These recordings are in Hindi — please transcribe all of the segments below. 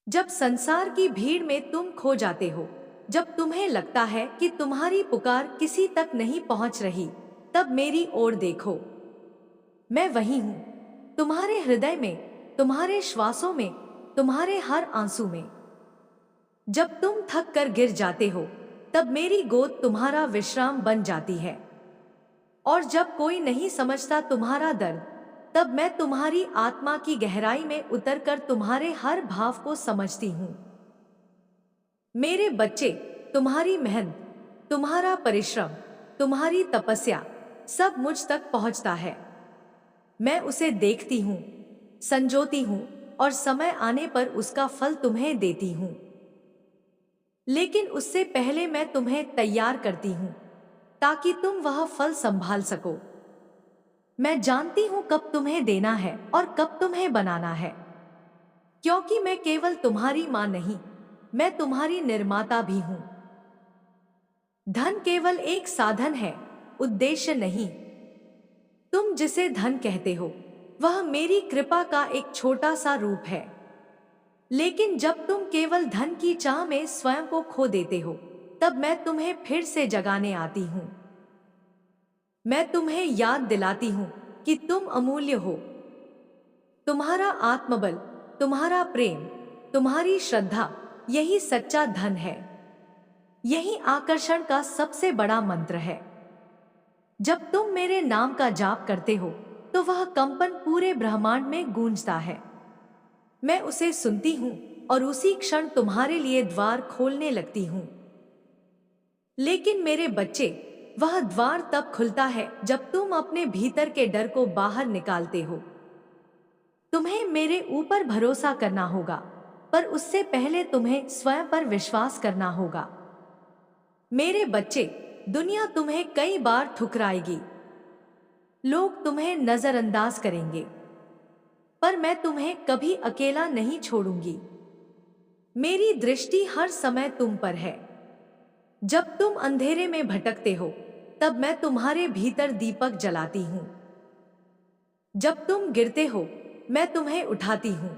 जब संसार की भीड़ में तुम खो जाते हो, जब तुम्हें लगता है कि तुम्हारी पुकार किसी तक नहीं पहुंच रही, तब मेरी ओर देखो। मैं वही हूं, तुम्हारे हृदय में, तुम्हारे श्वासों में, तुम्हारे हर आंसू में। जब तुम थक कर गिर जाते हो, तब मेरी गोद तुम्हारा विश्राम बन जाती है। और जब कोई नहीं समझता तुम्हारा दर्द, तब मैं तुम्हारी आत्मा की गहराई में उतरकर तुम्हारे हर भाव को समझती हूँ। मेरे बच्चे, तुम्हारी मेहनत, तुम्हारा परिश्रम, तुम्हारी तपस्या, सब मुझ तक पहुंचता है। मैं उसे देखती हूँ, संजोती हूँ और समय आने पर उसका फल तुम्हें देती हूँ। लेकिन उससे पहले मैं तुम्हें तैयार करती हूँ, ताकि तुम वह फल संभाल सको। मैं जानती हूँ कब तुम्हें देना है और कब तुम्हें बनाना है, क्योंकि मैं केवल तुम्हारी माँ नहीं, मैं तुम्हारी निर्माता भी हूँ। धन केवल एक साधन है, उद्देश्य नहीं। तुम जिसे धन कहते हो, वह मेरी कृपा का एक छोटा सा रूप है। लेकिन जब तुम केवल धन की चाह में स्वयं को खो देते हो, तब मैं तुम्हें फिर से जगाने आती हूँ। मैं तुम्हें याद दिलाती हूँ कि तुम अमूल्य हो। तुम्हारा आत्मबल, तुम्हारा प्रेम, तुम्हारी श्रद्धा, यही सच्चा धन है। यही आकर्षण का सबसे बड़ा मंत्र है। जब तुम मेरे नाम का जाप करते हो, तो वह कंपन पूरे ब्रह्मांड में गूंजता है। मैं उसे सुनती हूँ और उसी क्षण तुम्हारे लिए द्वार खोलने लगती हूँ। लेकिन मेरे बच्चे, वह द्वार तब खुलता है जब तुम अपने भीतर के डर को बाहर निकालते हो। तुम्हें मेरे ऊपर भरोसा करना होगा, पर उससे पहले तुम्हें स्वयं पर विश्वास करना होगा। मेरे बच्चे, दुनिया तुम्हें कई बार ठुकराएगी, लोग तुम्हें नजरअंदाज करेंगे, पर मैं तुम्हें कभी अकेला नहीं छोड़ूंगी। मेरी दृष्टि हर समय तुम पर है। जब तुम अंधेरे में भटकते हो, तब मैं तुम्हारे भीतर दीपक जलाती हूँ। जब तुम गिरते हो, मैं तुम्हें उठाती हूँ।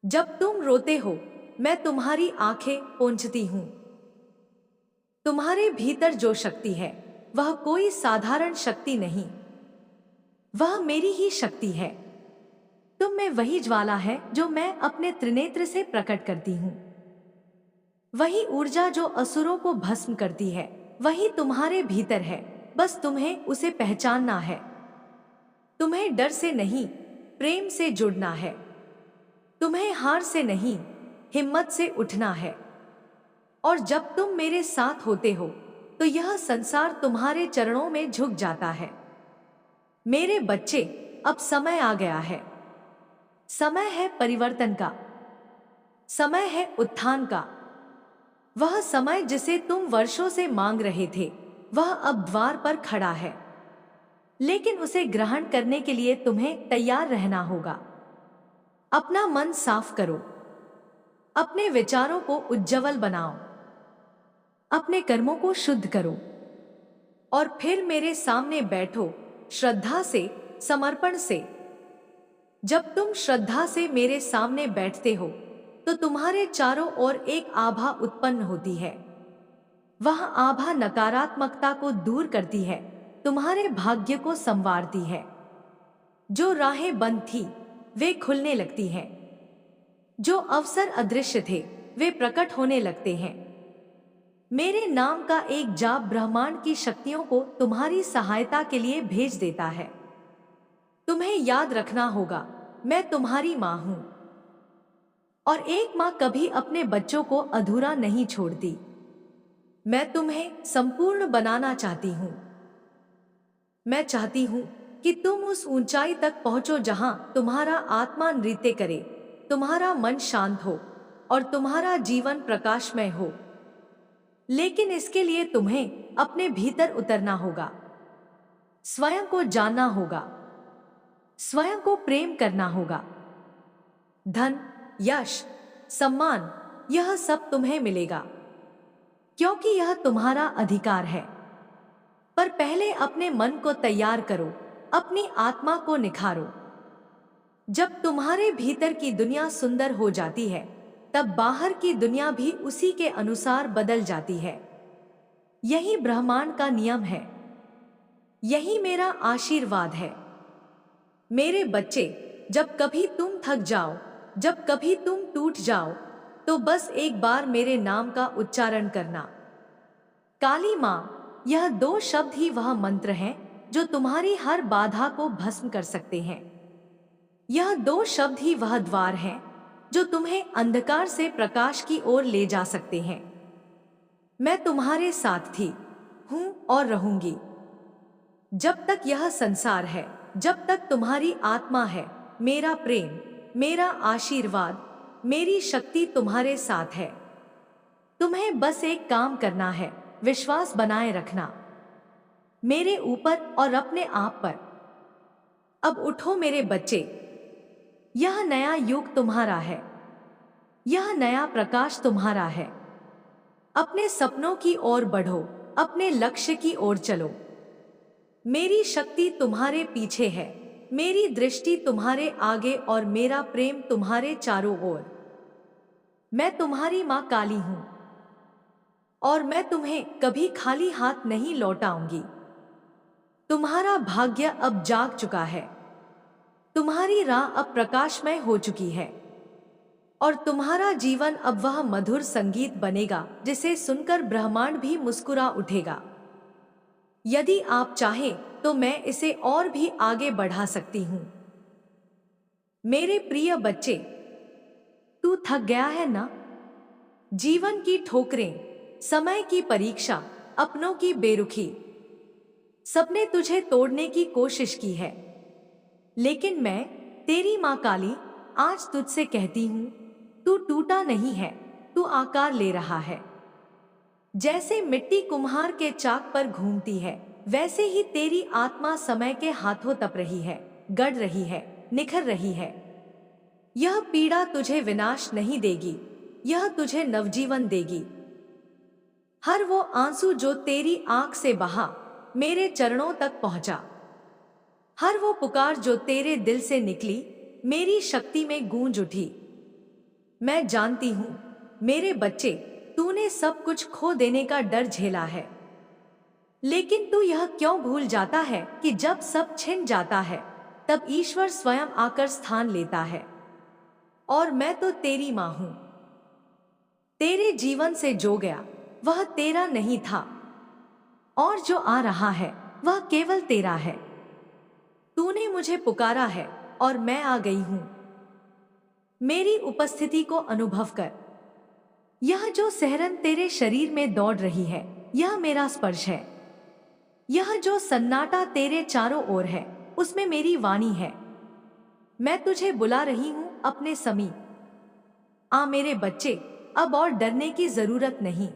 जब तुम रोते हो, मैं तुम्हारी आंखें पोंछती हूँ। तुम्हारे भीतर जो शक्ति है, वह कोई साधारण शक्ति नहीं, वह मेरी ही शक्ति है। तुम में वही ज्वाला है जो मैं अपने त्रिनेत्र से प्रकट करती हूँ। वही ऊर्जा जो असुरों को भस्म करती है, वही तुम्हारे भीतर है। बस तुम्हें उसे पहचानना है। तुम्हें डर से नहीं, प्रेम से जुड़ना है। तुम्हें हार से नहीं, हिम्मत से उठना है। और जब तुम मेरे साथ होते हो, तो यह संसार तुम्हारे चरणों में झुक जाता है। मेरे बच्चे, अब समय आ गया है। समय है परिवर्तन का, समय है उत्थान का। वह समय जिसे तुम वर्षों से मांग रहे थे, वह अब द्वार पर खड़ा है। लेकिन उसे ग्रहण करने के लिए तुम्हें तैयार रहना होगा। अपना मन साफ करो, अपने विचारों को उज्जवल बनाओ, अपने कर्मों को शुद्ध करो और फिर मेरे सामने बैठो, श्रद्धा से, समर्पण से। जब तुम श्रद्धा से मेरे सामने बैठते हो, तो तुम्हारे चारों ओर एक आभा उत्पन्न होती है। वह आभा नकारात्मकता को दूर करती है, तुम्हारे भाग्य को संवारती है। जो राहें बंद थी, वे खुलने लगती हैं। जो अवसर अदृश्य थे, वे प्रकट होने लगते हैं। मेरे नाम का एक जाप ब्रह्मांड की शक्तियों को तुम्हारी सहायता के लिए भेज देता है। तुम्हें याद रखना होगा, मैं तुम्हारी माँ हूं, और एक माँ कभी अपने बच्चों को अधूरा नहीं छोड़ती। मैं तुम्हें संपूर्ण बनाना चाहती हूँ। मैं चाहती हूँ कि तुम उस ऊंचाई तक पहुंचो जहां तुम्हारा आत्मा नृत्य करे, तुम्हारा मन शांत हो और तुम्हारा जीवन प्रकाशमय हो। लेकिन इसके लिए तुम्हें अपने भीतर उतरना होगा, स्वयं को जानना होगा, स्वयं को प्रेम करना होगा। धन, यश, सम्मान, यह सब तुम्हें मिलेगा, क्योंकि यह तुम्हारा अधिकार है। पर पहले अपने मन को तैयार करो, अपनी आत्मा को निखारो। जब तुम्हारे भीतर की दुनिया सुंदर हो जाती है, तब बाहर की दुनिया भी उसी के अनुसार बदल जाती है। यही ब्रह्मांड का नियम है। यही मेरा आशीर्वाद है। मेरे बच्चे, जब कभी तुम थक जाओ, जब कभी तुम टूट जाओ, तो बस एक बार मेरे नाम का उच्चारण करना, काली माँ। यह 2 शब्द ही वह मंत्र हैं जो तुम्हारी हर बाधा को भस्म कर सकते हैं। यह 2 शब्द ही वह द्वार हैं जो तुम्हें अंधकार से प्रकाश की ओर ले जा सकते हैं। मैं तुम्हारे साथ थी, हूं और रहूंगी। जब तक यह संसार है, जब तक तुम्हारी आत्मा है, मेरा प्रेम, मेरा आशीर्वाद, मेरी शक्ति तुम्हारे साथ है। तुम्हें बस एक काम करना है, विश्वास बनाए रखना मेरे ऊपर और अपने आप पर। अब उठो मेरे बच्चे, यह नया युग तुम्हारा है। यह नया प्रकाश तुम्हारा है। अपने सपनों की ओर बढ़ो, अपने लक्ष्य की ओर चलो। मेरी शक्ति तुम्हारे पीछे है, मेरी दृष्टि तुम्हारे आगे और मेरा प्रेम तुम्हारे चारों ओर। मैं तुम्हारी माँ काली हूं और मैं तुम्हें कभी खाली हाथ नहीं लौटाऊंगी। तुम्हारा भाग्य अब जाग चुका है। तुम्हारी राह अब प्रकाशमय हो चुकी है और तुम्हारा जीवन अब वह मधुर संगीत बनेगा जिसे सुनकर ब्रह्मांड भी मुस्कुरा उठेगा। यदि आप चाहें तो मैं इसे और भी आगे बढ़ा सकती हूं। मेरे प्रिय बच्चे, तू थक गया है ना? जीवन की ठोकरें, समय की परीक्षा, अपनों की बेरुखी, सबने तुझे तोड़ने की कोशिश की है। लेकिन मैं, तेरी मां काली, आज तुझसे कहती हूं, तू टूटा नहीं है, तू आकार ले रहा है। जैसे मिट्टी कुम्हार के चाक पर घूमती है, वैसे ही तेरी आत्मा समय के हाथों तप रही है, गढ़ रही है, निखर रही है। यह पीड़ा तुझे विनाश नहीं देगी, यह तुझे नवजीवन देगी। हर वो आंसू जो तेरी आंख से बहा, मेरे चरणों तक पहुंचा। हर वो पुकार जो तेरे दिल से निकली, मेरी शक्ति में गूंज उठी। मैं जानती हूं मेरे बच्चे, तूने सब कुछ खो देने का डर झेला है। लेकिन तू यह क्यों भूल जाता है कि जब सब छिन जाता है, तब ईश्वर स्वयं आकर स्थान लेता है। और मैं तो तेरी मां हूं। तेरे जीवन से जो गया वह तेरा नहीं था, और जो आ रहा है वह केवल तेरा है। तूने मुझे पुकारा है और मैं आ गई हूं। मेरी उपस्थिति को अनुभव कर। यह जो सिहरन तेरे शरीर में दौड़ रही है, यह मेरा स्पर्श है। यह जो सन्नाटा तेरे चारों ओर है, उसमें मेरी वाणी है। मैं तुझे बुला रही हूं अपने समीप। आ मेरे बच्चे, अब और डरने की जरूरत नहीं।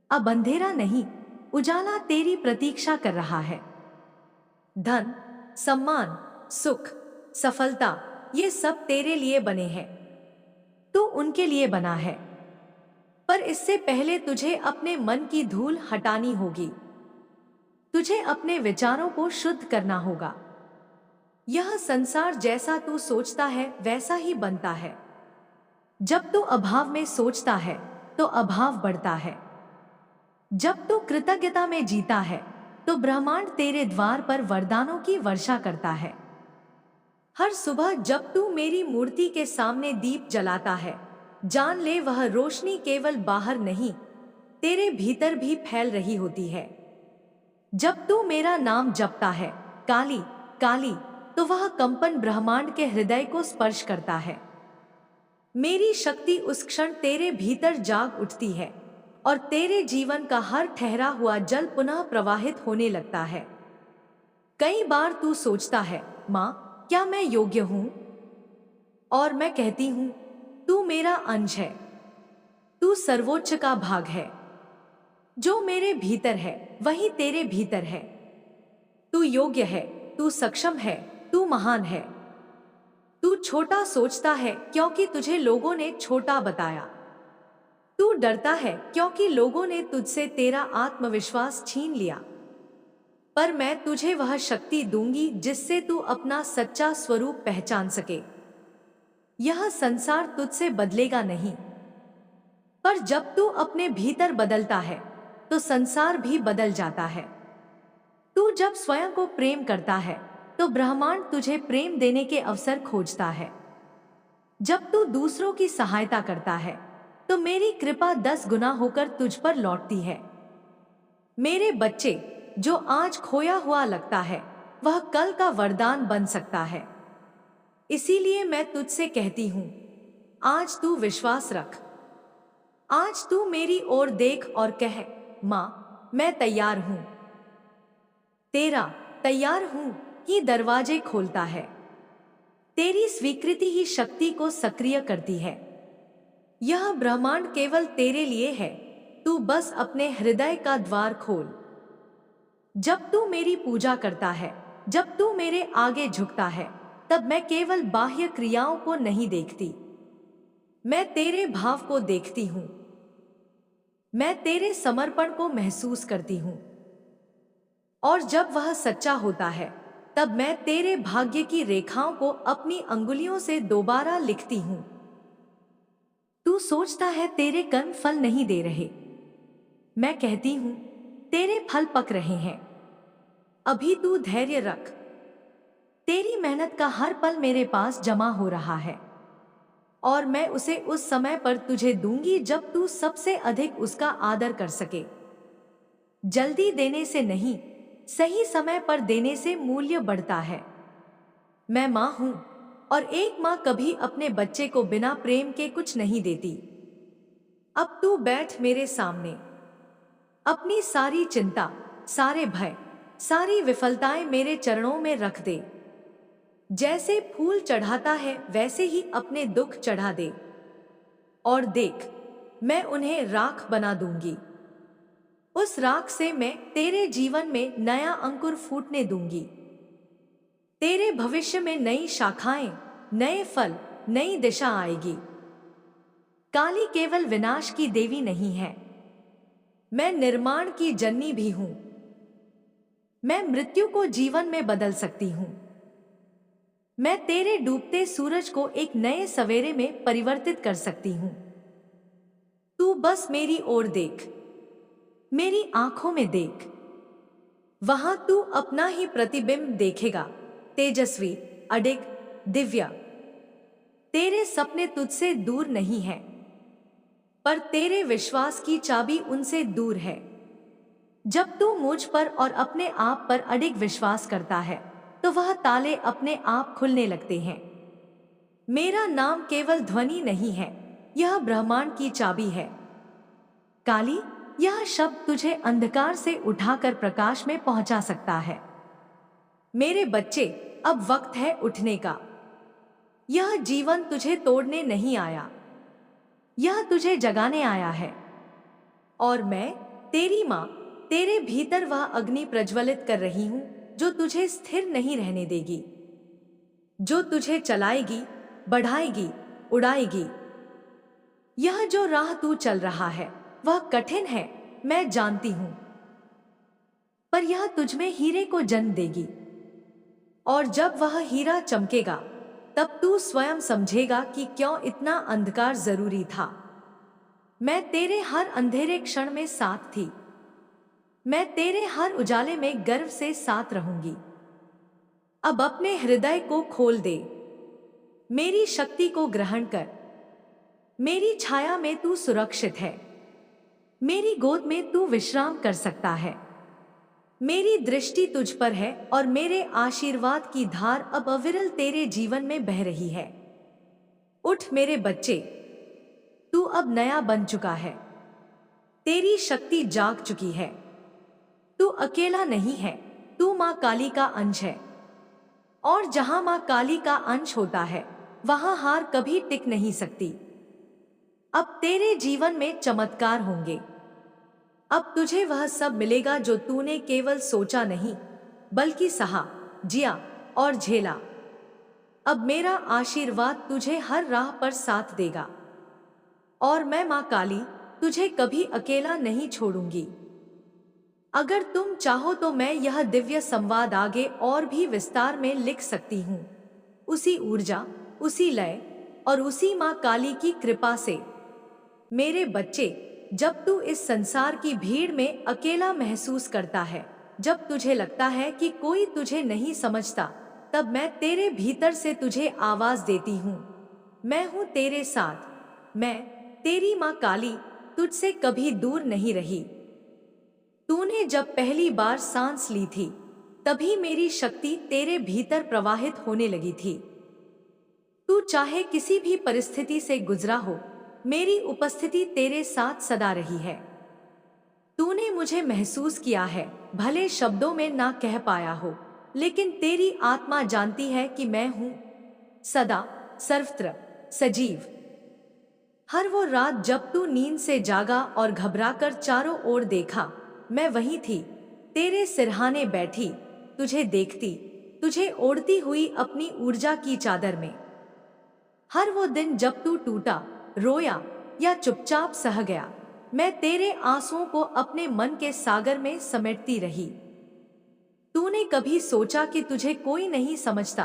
अब अंधेरा नहीं, उजाला तेरी प्रतीक्षा कर रहा है। धन, सम्मान, सुख, सफलता, ये सब तेरे लिए बने हैं। तू उनके लिए बना है। पर इससे पहले तुझे अपने मन की धूल हटानी होगी। तुझे अपने विचारों को शुद्ध करना होगा। यह संसार जैसा तू सोचता है वैसा ही बनता है। जब तू अभाव में सोचता है तो अभाव बढ़ता है। जब तू कृतज्ञता में जीता है तो ब्रह्मांड तेरे द्वार पर वरदानों की वर्षा करता है। हर सुबह जब तू मेरी मूर्ति के सामने दीप जलाता है, जान ले वह रोशनी केवल बाहर नहीं, तेरे भीतर भी फैल रही होती है। जब तू मेरा नाम जपता है, काली काली, तो वह कंपन ब्रह्मांड के हृदय को स्पर्श करता है। मेरी शक्ति उस क्षण तेरे भीतर जाग उठती है और तेरे जीवन का हर ठहरा हुआ जल पुनः प्रवाहित होने लगता है। कई बार तू सोचता है, माँ, क्या मैं योग्य हूं? और मैं कहती हूं, तू मेरा अंश है। तू सर्वोच्च का भाग है। जो मेरे भीतर है वही तेरे भीतर है। तू योग्य है, तू सक्षम है, तू महान है। तू छोटा सोचता है क्योंकि तुझे लोगों ने छोटा बताया। तू डरता है क्योंकि लोगों ने तुझसे तेरा आत्मविश्वास छीन लिया। पर मैं तुझे वह शक्ति दूंगी जिससे तू अपना सच्चा स्वरूप पहचान सके। यह संसार तुझसे बदलेगा नहीं, पर जब तू अपने भीतर बदलता है तो संसार भी बदल जाता है। तू जब स्वयं को प्रेम करता है तो ब्रह्मांड तुझे प्रेम देने के अवसर खोजता है। जब तू दूसरों की सहायता करता है तो मेरी कृपा 10 गुना होकर तुझ पर लौटती है। मेरे बच्चे, जो आज खोया हुआ लगता है वह कल का वरदान बन सकता है। इसीलिए मैं तुझसे कहती हूं, आज तू विश्वास रख। आज तू मेरी ओर देख और कह, माँ मैं तैयार हूं। तेरा तैयार हूं ही दरवाजे खोलता है। तेरी स्वीकृति ही शक्ति को सक्रिय करती है। यह ब्रह्मांड केवल तेरे लिए है, तू बस अपने हृदय का द्वार खोल। जब तू मेरी पूजा करता है, जब तू मेरे आगे झुकता है, तब मैं केवल बाह्य क्रियाओं को नहीं देखती, मैं तेरे भाव को देखती हूं। मैं तेरे समर्पण को महसूस करती हूं, और जब वह सच्चा होता है तब मैं तेरे भाग्य की रेखाओं को अपनी अंगुलियों से दोबारा लिखती हूं। तू सोचता है तेरे कर्म फल नहीं दे रहे, मैं कहती हूं तेरे फल पक रहे हैं। अभी तू धैर्य रख। तेरी मेहनत का हर पल मेरे पास जमा हो रहा है, और मैं उसे उस समय पर तुझे दूंगी जब तू सबसे अधिक उसका आदर कर सके। जल्दी देने से नहीं, सही समय पर देने से मूल्य बढ़ता है। मैं माँ हूं, और एक माँ कभी अपने बच्चे को बिना प्रेम के कुछ नहीं देती। अब तू बैठ मेरे सामने। अपनी सारी चिंता, सारे भय, सारी विफलताएं मेरे चरणों में रख दे। जैसे फूल चढ़ाता है वैसे ही अपने दुख चढ़ा दे, और देख मैं उन्हें राख बना दूंगी। उस राख से मैं तेरे जीवन में नया अंकुर फूटने दूंगी। तेरे भविष्य में नई शाखाएं, नए फल, नई दिशा आएगी। काली केवल विनाश की देवी नहीं है, मैं निर्माण की जननी भी हूं। मैं मृत्यु को जीवन में बदल सकती हूं। मैं तेरे डूबते सूरज को एक नए सवेरे में परिवर्तित कर सकती हूं। तू बस मेरी ओर देख, मेरी आंखों में देख। वहां तू अपना ही प्रतिबिंब देखेगा, तेजस्वी, अडिग, दिव्य। तेरे सपने तुझसे दूर नहीं हैं, पर तेरे विश्वास की चाबी उनसे दूर है। जब तू मुझ पर और अपने आप पर अडिग विश्वास करता है तो वह ताले अपने आप खुलने लगते हैं। मेरा नाम केवल ध्वनि नहीं है, यह ब्रह्मांड की चाबी है। काली, यह शब्द तुझे अंधकार से उठाकर प्रकाश में पहुंचा सकता है। मेरे बच्चे, अब वक्त है उठने का। यह जीवन तुझे तोड़ने नहीं आया, यह तुझे जगाने आया है। और मैं, तेरी मां, तेरे भीतर वह अग्नि प्रज्वलित कर रही हूं जो तुझे स्थिर नहीं रहने देगी, जो तुझे चलाएगी, बढ़ाएगी, उड़ाएगी। यह जो राह तू चल रहा है वह कठिन है, मैं जानती हूं, पर यह तुझमें हीरे को जन्म देगी। और जब वह हीरा चमकेगा तब तू स्वयं समझेगा कि क्यों इतना अंधकार जरूरी था। मैं तेरे हर अंधेरे क्षण में साथ थी, मैं तेरे हर उजाले में गर्व से साथ रहूंगी। अब अपने हृदय को खोल दे, मेरी शक्ति को ग्रहण कर। मेरी छाया में तू सुरक्षित है, मेरी गोद में तू विश्राम कर सकता है। मेरी दृष्टि तुझ पर है और मेरे आशीर्वाद की धार अब अविरल तेरे जीवन में बह रही है। उठ मेरे बच्चे, तू अब नया बन चुका है। तेरी शक्ति जाग चुकी है। तू अकेला नहीं है, तू मां काली का अंश है। और जहां मां काली का अंश होता है वहां हार कभी टिक नहीं सकती। अब तेरे जीवन में चमत्कार होंगे। अब तुझे वह सब मिलेगा जो तूने केवल सोचा नहीं बल्कि सहा, जिया और झेला। अब मेरा आशीर्वाद तुझे हर राह पर साथ देगा, और मैं मां काली तुझे कभी अकेला नहीं छोड़ूंगी। अगर तुम चाहो तो मैं यह दिव्य संवाद आगे और भी विस्तार में लिख सकती हूँ। उसी ऊर्जा, उसी लय और उसी माँ काली की कृपा से। मेरे बच्चे, जब तू इस संसार की भीड़ में अकेला महसूस करता है, जब तुझे लगता है कि कोई तुझे नहीं समझता, तब मैं तेरे भीतर से तुझे आवाज देती हूँ। मैं हूँ तेरे साथ। मैं, तेरी माँ काली, तुझसे कभी दूर नहीं रही। तूने जब पहली बार सांस ली थी, तभी मेरी शक्ति तेरे भीतर प्रवाहित होने लगी थी। तू चाहे किसी भी परिस्थिति से गुजरा हो, मेरी उपस्थिति तेरे साथ सदा रही है। तूने मुझे महसूस किया है, भले शब्दों में ना कह पाया हो, लेकिन तेरी आत्मा जानती है कि मैं हूं, सदा, सर्वत्र, सजीव। हर वो रात जब तू नींद से जागा और घबराकर चारों ओर देखा, मैं वहीं थी, तेरे सिरहाने बैठी, तुझे देखती, तुझे ओढ़ती हुई अपनी ऊर्जा की चादर में। हर वो दिन जब तू टूटा, रोया या चुपचाप सह गया, मैं तेरे आंसुओं को अपने मन के सागर में समेटती रही। तूने कभी सोचा कि तुझे कोई नहीं समझता,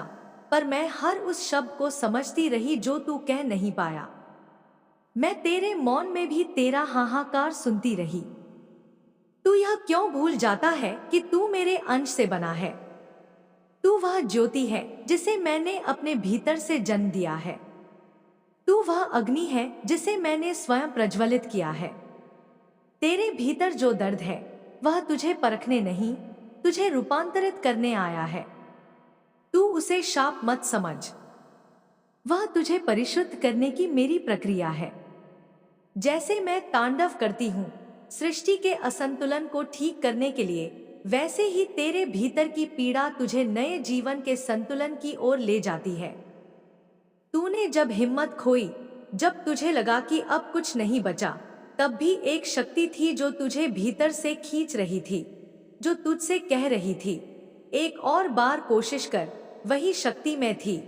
पर मैं हर उस शब्द को समझती रही जो तू कह नहीं पाया। मैं तेरे मौन में भी तेरा हाहाकार सुनती रही। तू यह क्यों भूल जाता है कि तू मेरे अंश से बना है? तू वह ज्योति है जिसे मैंने अपने भीतर से जन्म दिया है। तू वह अग्नि है जिसे मैंने स्वयं प्रज्वलित किया है। तेरे भीतर जो दर्द है, वह तुझे परखने नहीं, तुझे रूपांतरित करने आया है। तू उसे शाप मत समझ, वह तुझे परिशुद्ध करने की मेरी प्रक्रिया है। जैसे मैं तांडव करती हूँ सृष्टि के असंतुलन को ठीक करने के लिए, वैसे ही तेरे भीतर की पीड़ा तुझे नए जीवन के संतुलन की ओर ले जाती है। तूने जब हिम्मत खोई, जब तुझे लगा कि अब कुछ नहीं बचा, तब भी एक शक्ति थी जो तुझे भीतर से खींच रही थी, जो तुझसे कह रही थी, एक और बार कोशिश कर। वही शक्ति मैं थी।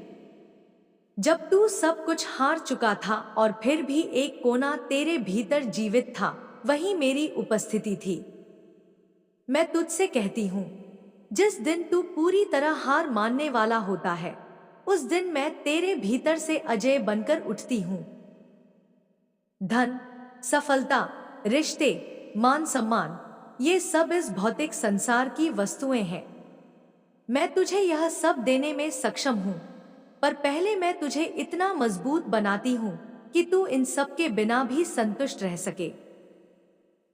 जब तू सब कुछ हार चुका था और फिर भी एक कोना तेरे भीतर जीवित था, वही मेरी उपस्थिति थी। मैं तुझसे कहती हूँ, जिस दिन तू पूरी तरह हार मानने वाला होता है, उस दिन मैं तेरे भीतर से अजय बनकर उठती हूँ। धन, सफलता, रिश्ते, मान सम्मान, ये सब इस भौतिक संसार की वस्तुएं हैं। मैं तुझे यह सब देने में सक्षम हूँ, पर पहले मैं तुझे इतना मजबूत बनाती हूँ कि तू इन सब के बिना भी संतुष्ट रह सके।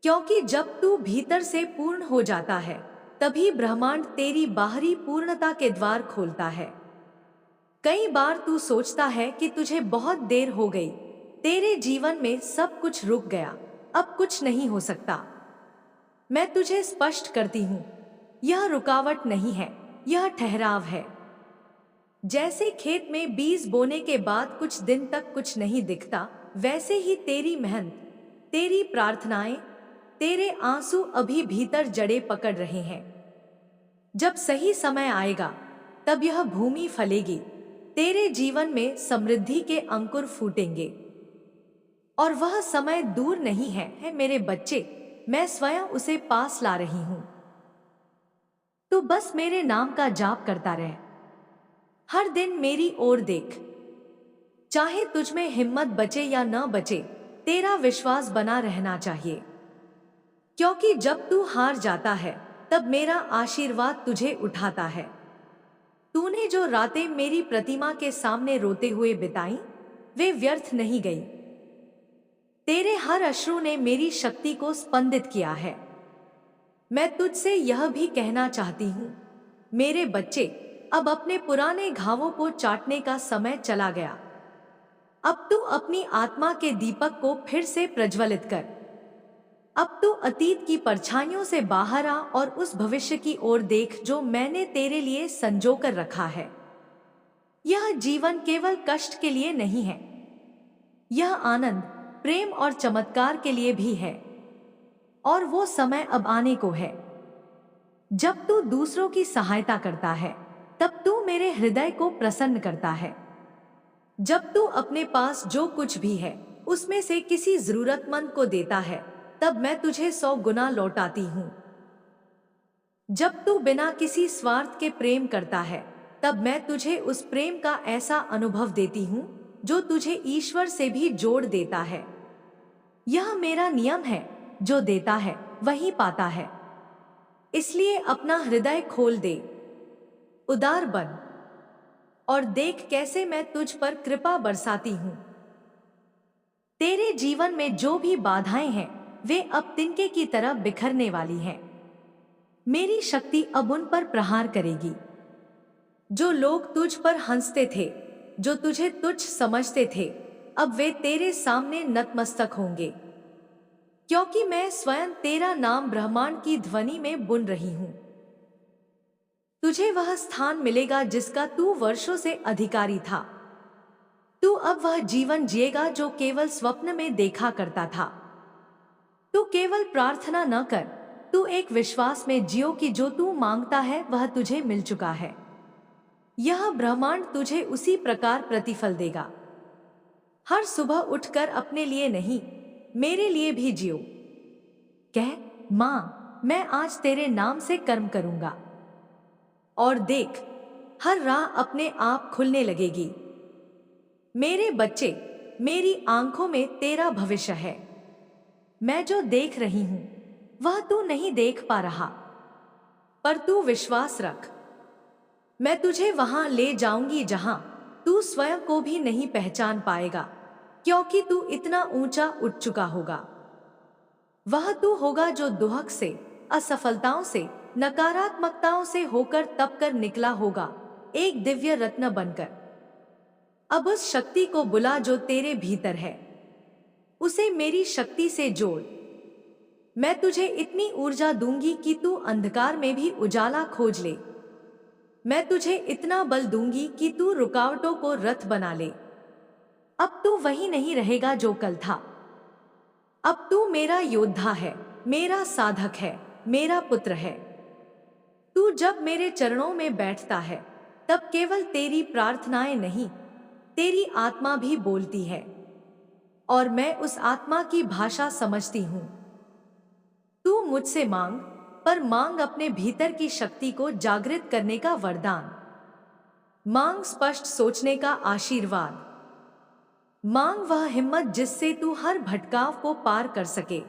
क्योंकि जब तू भीतर से पूर्ण हो जाता है, तभी ब्रह्मांड तेरी बाहरी पूर्णता के द्वार खोलता है। कई बार तू सोचता है कि तुझे बहुत देर हो गई, तेरे जीवन में सब कुछ रुक गया, अब कुछ नहीं हो सकता। मैं तुझे स्पष्ट करती हूँ, यह रुकावट नहीं है, यह ठहराव है। जैसे खेत में बीज बोने के बाद कुछ दिन तक कुछ नहीं दिखता, वैसे ही तेरी मेहनत, तेरी प्रार्थनाएं, तेरे आंसू अभी भीतर जड़ें पकड़ रहे हैं। जब सही समय आएगा, तब यह भूमि फलेगी, तेरे जीवन में समृद्धि के अंकुर फूटेंगे। और वह समय दूर नहीं है मेरे बच्चे, मैं स्वयं उसे पास ला रही हूं। तू बस मेरे नाम का जाप करता रह, हर दिन मेरी ओर देख। चाहे तुझ में हिम्मत बचे या न बचे, तेरा विश्वास बना रहना चाहिए। क्योंकि जब तू हार जाता है, तब मेरा आशीर्वाद तुझे उठाता है। तूने जो रातें मेरी प्रतिमा के सामने रोते हुए बिताई, वे व्यर्थ नहीं गई। तेरे हर अश्रु ने मेरी शक्ति को स्पंदित किया है। मैं तुझसे यह भी कहना चाहती हूँ, मेरे बच्चे, अब अपने पुराने घावों को चाटने का समय चला गया। अब तू अपनी आत्मा के दीपक को फिर से प्रज्वलित कर। अब तू अतीत की परछाइयों से बाहर आ और उस भविष्य की ओर देख जो मैंने तेरे लिए संजो कर रखा है। यह जीवन केवल कष्ट के लिए नहीं है, यह आनंद, प्रेम और चमत्कार के लिए भी है। और वो समय अब आने को है। जब तू दूसरों की सहायता करता है, तब तू मेरे हृदय को प्रसन्न करता है। जब तू अपने पास जो कुछ भी है, उसमें से किसी जरूरतमंद को देता है, तब मैं तुझे 100 गुना लौटाती हूँ। जब तू बिना किसी स्वार्थ के प्रेम करता है, तब मैं तुझे उस प्रेम का ऐसा अनुभव देती हूँ जो तुझे ईश्वर से भी जोड़ देता है। यह मेरा नियम है, जो देता है वही पाता है। इसलिए अपना हृदय खोल दे, उदार बन और देख कैसे मैं तुझ पर कृपा बरसाती हूँ। तेरे जीवन में जो भी बाधाएं हैं, वे अब तिनके की तरह बिखरने वाली हैं। मेरी शक्ति अब उन पर प्रहार करेगी। जो लोग तुझ पर हंसते थे, जो तुझे तुच्छ समझते थे, अब वे तेरे सामने नतमस्तक होंगे, क्योंकि मैं स्वयं तेरा नाम ब्रह्मांड की ध्वनि में बुन रही हूं। तुझे वह स्थान मिलेगा जिसका तू वर्षों से अधिकारी था। तू अब वह जीवन जिएगा जो केवल स्वप्न में देखा करता था। तू केवल प्रार्थना न कर, तू एक विश्वास में जियो कि जो तू मांगता है वह तुझे मिल चुका है। यह ब्रह्मांड तुझे उसी प्रकार प्रतिफल देगा। हर सुबह उठकर अपने लिए नहीं, मेरे लिए भी जियो। कह, मां, मैं आज तेरे नाम से कर्म करूंगा, और देख, हर राह अपने आप खुलने लगेगी। मेरे बच्चे, मेरी आंखों में तेरा भविष्य है। मैं जो देख रही हूं वह तू नहीं देख पा रहा, पर तू विश्वास रख। मैं तुझे वहां ले जाऊंगी जहां तू स्वयं को भी नहीं पहचान पाएगा, क्योंकि तू इतना ऊंचा उठ चुका होगा। वह तू होगा जो दुहक से, असफलताओं से, नकारात्मकताओं से होकर तप कर निकला होगा, एक दिव्य रत्न बनकर। अब उस शक्ति को बुला जो तेरे भीतर है, उसे मेरी शक्ति से जोड़। मैं तुझे इतनी ऊर्जा दूंगी कि तू अंधकार में भी उजाला खोज ले। मैं तुझे इतना बल दूंगी कि तू रुकावटों को रथ बना ले। अब तू वही नहीं रहेगा जो कल था। अब तू मेरा योद्धा है, मेरा साधक है, मेरा पुत्र है। तू जब मेरे चरणों में बैठता है, तब केवल तेरी प्रार्थनाएं नहीं, तेरी आत्मा भी बोलती है, और मैं उस आत्मा की भाषा समझती हूं। तू मुझसे मांग, पर मांग अपने भीतर की शक्ति को जागृत करने का वरदान। मांग स्पष्ट सोचने का आशीर्वाद। मांग वह हिम्मत जिससे तू हर भटकाव को पार कर सके।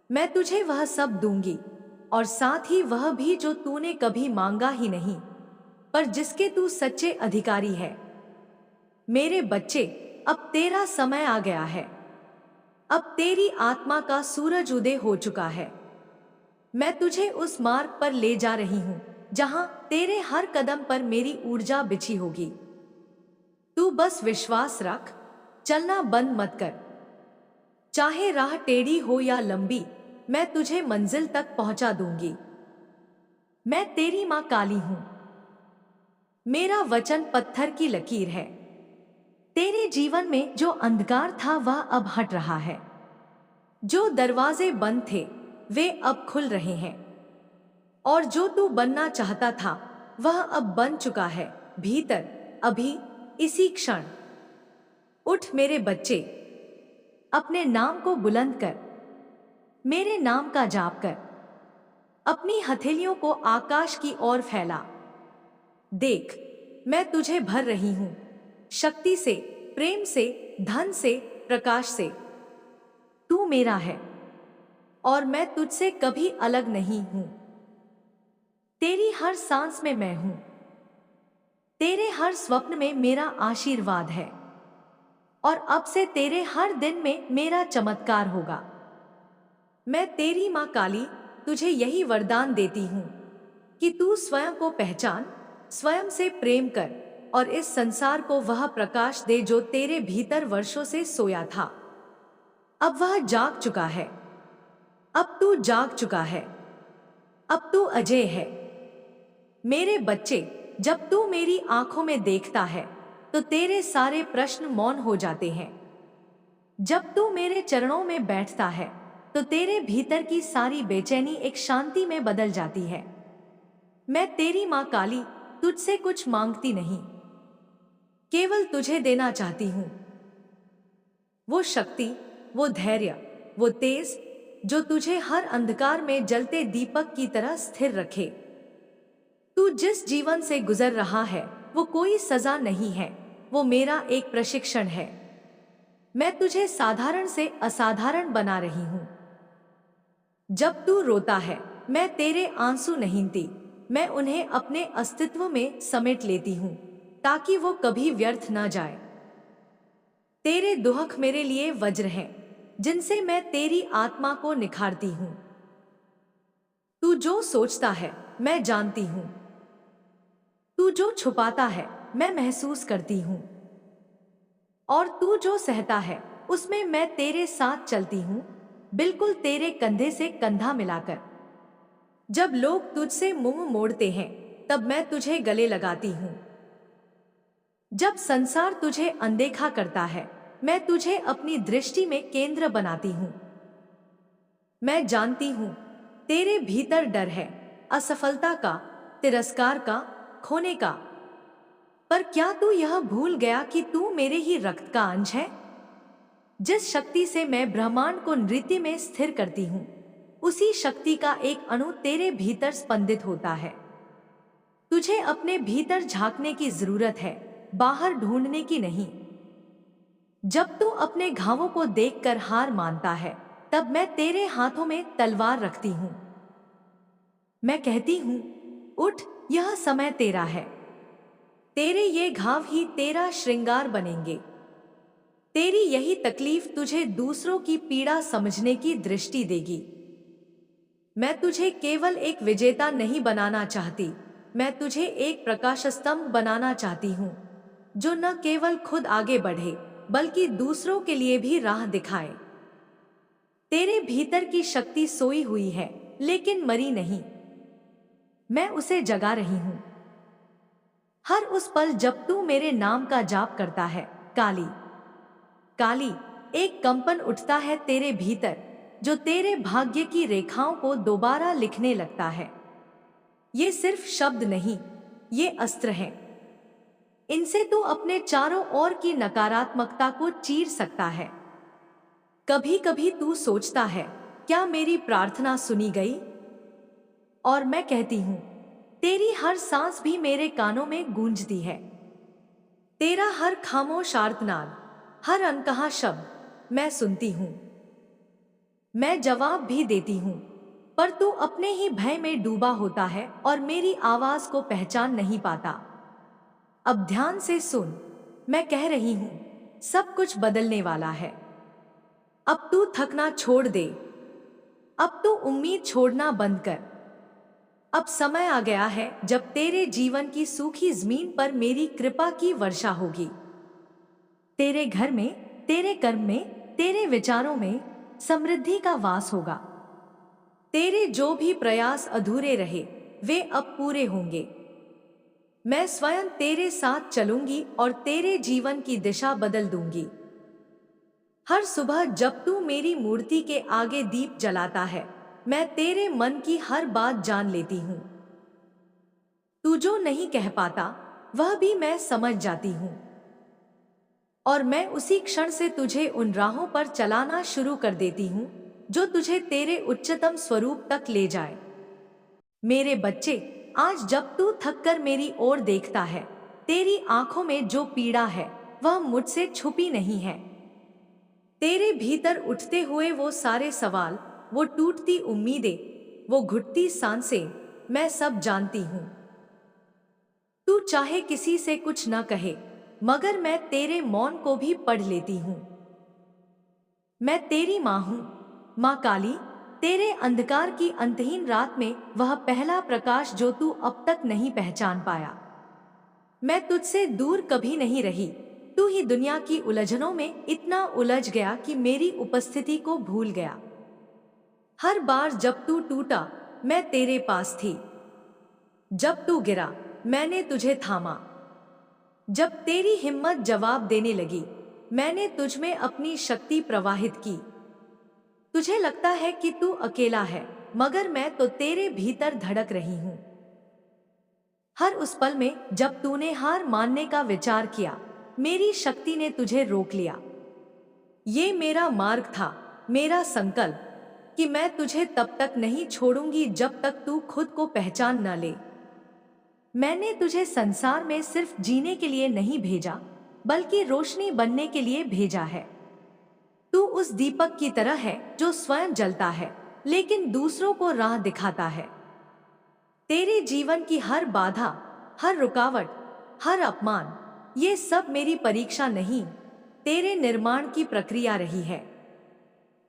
मैं तुझे वह सब दूंगी, और साथ ही वह भी जो तूने कभी मांगा ही नहीं, पर जिसके तू सच्चे अधिकारी है। मेरे बच्चे, अब तेरा समय आ गया है। अब तेरी आत्मा का सूरज उदय हो चुका है। मैं तुझे उस मार्ग पर ले जा रही हूं जहां तेरे हर कदम पर मेरी ऊर्जा बिछी होगी। तू बस विश्वास रख, चलना बंद मत कर। चाहे राह टेढ़ी हो या लंबी, मैं तुझे मंजिल तक पहुंचा दूंगी। मैं तेरी मां काली हूं। मेरा वचन पत्थर की लकीर है। तेरे जीवन में जो अंधकार था वह अब हट रहा है। जो दरवाजे बंद थे वे अब खुल रहे हैं, और जो तू बनना चाहता था वह अब बन चुका है, भीतर, अभी, इसी क्षण। उठ मेरे बच्चे, अपने नाम को बुलंद कर, मेरे नाम का जाप कर। अपनी हथेलियों को आकाश की ओर फैला। देख, मैं तुझे भर रही हूं, शक्ति से, प्रेम से, धन से, प्रकाश से। तू मेरा है, और मैं तुझसे कभी अलग नहीं हूं। तेरी हर सांस में मैं हूं। तेरे हर स्वप्न में मेरा आशीर्वाद है, और अब से तेरे हर दिन में मेरा चमत्कार होगा। मैं तेरी मां काली तुझे यही वरदान देती हूं कि तू स्वयं को पहचान, स्वयं से प्रेम कर, और इस संसार को वह प्रकाश दे जो तेरे भीतर वर्षों से सोया था। अब वह जाग चुका है। अब तू जाग चुका है। अब तू अजय है। मेरे बच्चे, जब तू मेरी आंखों में देखता है तो तेरे सारे प्रश्न मौन हो जाते हैं। जब तू मेरे चरणों में बैठता है तो तेरे भीतर की सारी बेचैनी एक शांति में बदल जाती है। मैं तेरी मां काली तुझसे कुछ मांगती नहीं, केवल तुझे देना चाहती हूं। वो शक्ति, वो धैर्य, वो तेज, जो तुझे हर अंधकार में जलते दीपक की तरह स्थिर रखे। तू जिस जीवन से गुजर रहा है वो कोई सजा नहीं है, वो मेरा एक प्रशिक्षण है। मैं तुझे साधारण से असाधारण बना रही हूं। जब तू रोता है मैं तेरे आंसू नहीं पीती, मैं उन्हें अपने अस्तित्व में समेट लेती हूं ताकि वो कभी व्यर्थ न जाए। तेरे दुख मेरे लिए वज्र हैं जिनसे मैं तेरी आत्मा को निखारती हूं। तू जो सोचता है मैं जानती हूं, तू जो छुपाता है मैं महसूस करती हूं, और तू जो सहता है उसमें मैं तेरे साथ चलती हूं, बिल्कुल तेरे कंधे से कंधा मिलाकर। जब लोग तुझसे मुंह मोड़ते हैं तब मैं तुझे गले लगाती हूं। जब संसार तुझे अनदेखा करता है मैं तुझे अपनी दृष्टि में केंद्र बनाती हूं। मैं जानती हूं तेरे भीतर डर है, असफलता का, तिरस्कार का, खोने का। पर क्या तू यह भूल गया कि तू मेरे ही रक्त का अंश है? जिस शक्ति से मैं ब्रह्मांड को नृत्य में स्थिर करती हूँ, उसी शक्ति का एक अणु तेरे भीतर स्पंदित होता है। तुझे अपने भीतर झांकने की जरूरत है, बाहर ढूंढने की नहीं। जब तू अपने घावों को देखकर हार मानता है तब मैं तेरे हाथों में तलवार रखती हूँ। मैं कहती हूँ उठ, यह समय तेरा है। तेरे ये घाव ही तेरा श्रृंगार बनेंगे। तेरी यही तकलीफ तुझे दूसरों की पीड़ा समझने की दृष्टि देगी। मैं तुझे केवल एक विजेता नहीं बनाना चाहती, मैं तुझे एक प्रकाश स्तंभ बनाना चाहती हूँ जो न केवल खुद आगे बढ़े बल्कि दूसरों के लिए भी राह दिखाए। तेरे भीतर की शक्ति सोई हुई है लेकिन मरी नहीं, मैं उसे जगा रही हूँ। हर उस पल जब तू मेरे नाम का जाप करता है, काली काली, एक कंपन उठता है तेरे भीतर जो तेरे भाग्य की रेखाओं को दोबारा लिखने लगता है। ये सिर्फ शब्द नहीं, ये अस्त्र हैं। इनसे तू अपने चारों ओर की नकारात्मकता को चीर सकता है। कभी कभी तू सोचता है क्या मेरी प्रार्थना सुनी गई? और मैं कहती हूँ तेरी हर सांस भी मेरे कानों में गूंजती है। तेरा हर खामोश आर्तनाद, हर अनकहा शब्द मैं सुनती हूं। मैं जवाब भी देती हूं, पर तू अपने ही भय में डूबा होता है और मेरी आवाज को पहचान नहीं पाता। अब ध्यान से सुन, मैं कह रही हूं सब कुछ बदलने वाला है। अब तू थकना छोड़ दे, अब तू उम्मीद छोड़ना बंद कर। अब समय आ गया है जब तेरे जीवन की सूखी जमीन पर मेरी कृपा की वर्षा होगी। तेरे घर में, तेरे कर्म में, तेरे विचारों में समृद्धि का वास होगा। तेरे जो भी प्रयास अधूरे रहे वे अब पूरे होंगे। मैं स्वयं तेरे साथ चलूंगी और तेरे जीवन की दिशा बदल दूंगी। हर सुबह जब तू मेरी मूर्ति के आगे दीप जलाता है मैं तेरे मन की हर बात जान लेती हूं। तू जो नहीं कह पाता वह भी मैं समझ जाती हूं, और मैं उसी क्षण से तुझे उन राहों पर चलाना शुरू कर देती हूँ जो तुझे तेरे उच्चतम स्वरूप तक ले जाए। मेरे बच्चे, आज जब तू थककर मेरी ओर देखता है, तेरी आंखों में जो पीड़ा है वह मुझसे छुपी नहीं है। तेरे भीतर उठते हुए वो सारे सवाल, वो टूटती उम्मीदें, वो घुटती सांसें, मैं सब जानती हूँ। तू चाहे किसी से कुछ न कहे मगर मैं तेरे मौन को भी पढ़ लेती हूं। मैं तेरी मां हूं, मां काली, तेरे अंधकार की अंतहीन रात में वह पहला प्रकाश जो तू अब तक नहीं पहचान पाया। मैं तुझसे दूर कभी नहीं रही, तू ही दुनिया की उलझनों में इतना उलझ गया कि मेरी उपस्थिति को भूल गया। हर बार जब तू टूटा मैं तेरे पास थी, जब तू गिरा मैंने तुझे थामा, जब तेरी हिम्मत जवाब देने लगी मैंने तुझमें अपनी शक्ति प्रवाहित की। तुझे लगता है कि तू अकेला है मगर मैं तो तेरे भीतर धड़क रही हूं। हर उस पल में जब तूने हार मानने का विचार किया मेरी शक्ति ने तुझे रोक लिया। ये मेरा मार्ग था, मेरा संकल्प, कि मैं तुझे तब तक नहीं छोड़ूंगी जब तक तू खुद को पहचान न ले। मैंने तुझे संसार में सिर्फ जीने के लिए नहीं भेजा, बल्कि रोशनी बनने के लिए भेजा है। तू उस दीपक की तरह है जो स्वयं जलता है, लेकिन दूसरों को राह दिखाता है। तेरे जीवन की हर बाधा, हर रुकावट, हर अपमान, ये सब मेरी परीक्षा नहीं, तेरे निर्माण की प्रक्रिया रही है।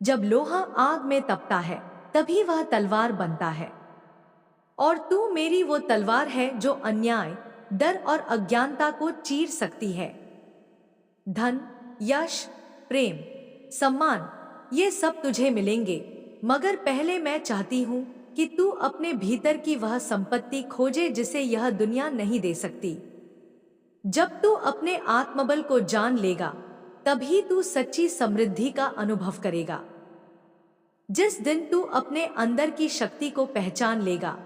जब लोहा आग में तपता है, तभी वह तलवार बनता है। और तू मेरी वो तलवार है जो अन्याय, डर और अज्ञानता को चीर सकती है। धन, यश, प्रेम, सम्मान, ये सब तुझे मिलेंगे, मगर पहले मैं चाहती हूँ कि तू अपने भीतर की वह संपत्ति खोजे जिसे यह दुनिया नहीं दे सकती। जब तू अपने आत्मबल को जान लेगा, तभी तू सच्ची समृद्धि का अनुभव करेगा। जिस दिन तू अपने अंदर की शक्ति को पहचान लेगा,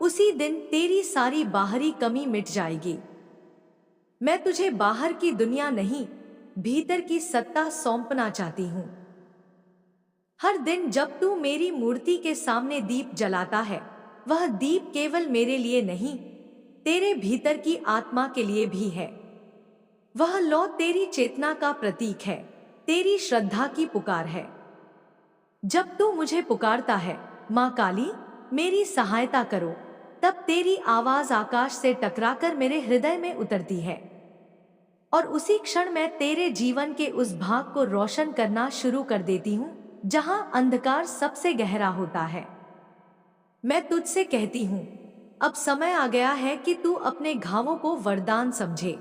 उसी दिन तेरी सारी बाहरी कमी मिट जाएगी। मैं तुझे बाहर की दुनिया नहीं, भीतर की सत्ता सौंपना चाहती हूँ। हर दिन जब तू मेरी मूर्ति के सामने दीप जलाता है, वह दीप केवल मेरे लिए नहीं, तेरे भीतर की आत्मा के लिए भी है। वह लौ तेरी चेतना का प्रतीक है, तेरी श्रद्धा की पुकार है। जब तू मुझे पुकारता है, माँ काली मेरी सहायता करो, तब तेरी आवाज आकाश से टकराकर मेरे हृदय में उतरती है। और उसी क्षण मैं तेरे जीवन के उस भाग को रोशन करना शुरू कर देती हूँ जहां अंधकार सबसे गहरा होता है। मैं तुझसे कहती हूँ, अब समय आ गया है कि तू अपने घावों को वरदान समझे।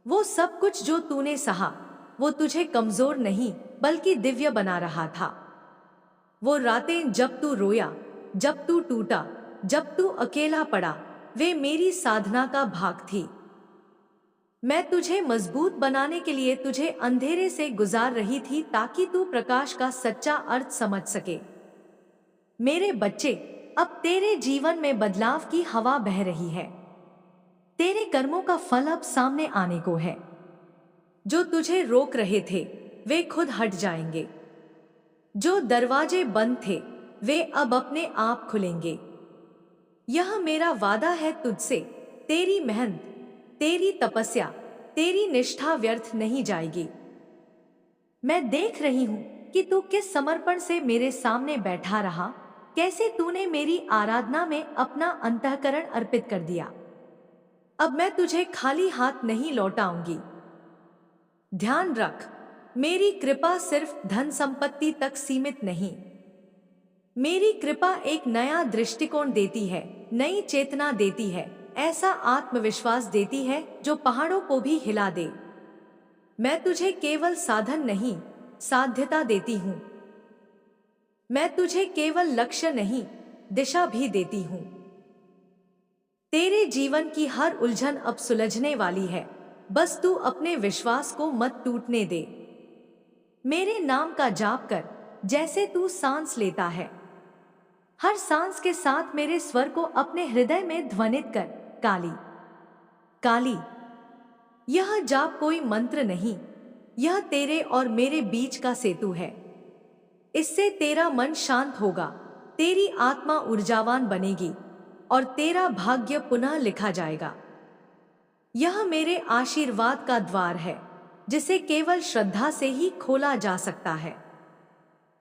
वो सब कुछ जो तूने सहा, वो तुझे कमजोर नहीं बल्कि दिव्य बना रहा था। वो रातें जब तू रोया, जब तू टूटा, जब तू अकेला पड़ा, वे मेरी साधना का भाग थी। मैं तुझे मजबूत बनाने के लिए तुझे अंधेरे से गुजार रही थी ताकि तू प्रकाश का सच्चा अर्थ समझ सके। मेरे बच्चे, अब तेरे जीवन में बदलाव की हवा बह रही है। तेरे कर्मों का फल अब सामने आने को है। जो तुझे रोक रहे थे, वे खुद हट जाएंगे। जो दरवाजे बंद थे, वे अब अपने आप खुलेंगे। यह मेरा वादा है तुझसे, तेरी मेहनत, तेरी तपस्या, तेरी निष्ठा व्यर्थ नहीं जाएगी। मैं देख रही हूं कि तू किस समर्पण से मेरे सामने बैठा रहा, कैसे तूने मेरी आराधना में अपना अंतःकरण अर्पित कर दिया। अब मैं तुझे खाली हाथ नहीं लौटाऊंगी। ध्यान रख, मेरी कृपा सिर्फ धन संपत्ति तक सीमित नहीं। मेरी कृपा एक नया दृष्टिकोण देती है, नई चेतना देती है, ऐसा आत्मविश्वास देती है जो पहाड़ों को भी हिला दे। मैं तुझे केवल साधन नहीं, साध्यता देती हूँ। मैं तुझे केवल लक्ष्य नहीं, दिशा भी देती हूँ। तेरे जीवन की हर उलझन अब सुलझने वाली है, बस तू अपने विश्वास को मत टूटने दे। मेरे नाम का जाप कर, जैसे तू सांस लेता है। हर सांस के साथ मेरे स्वर को अपने हृदय में ध्वनित कर, काली काली। यह जाप कोई मंत्र नहीं, यह तेरे और मेरे बीच का सेतु है। इससे तेरा मन शांत होगा, तेरी आत्मा ऊर्जावान बनेगी और तेरा भाग्य पुनः लिखा जाएगा। यह मेरे आशीर्वाद का द्वार है, जिसे केवल श्रद्धा से ही खोला जा सकता है।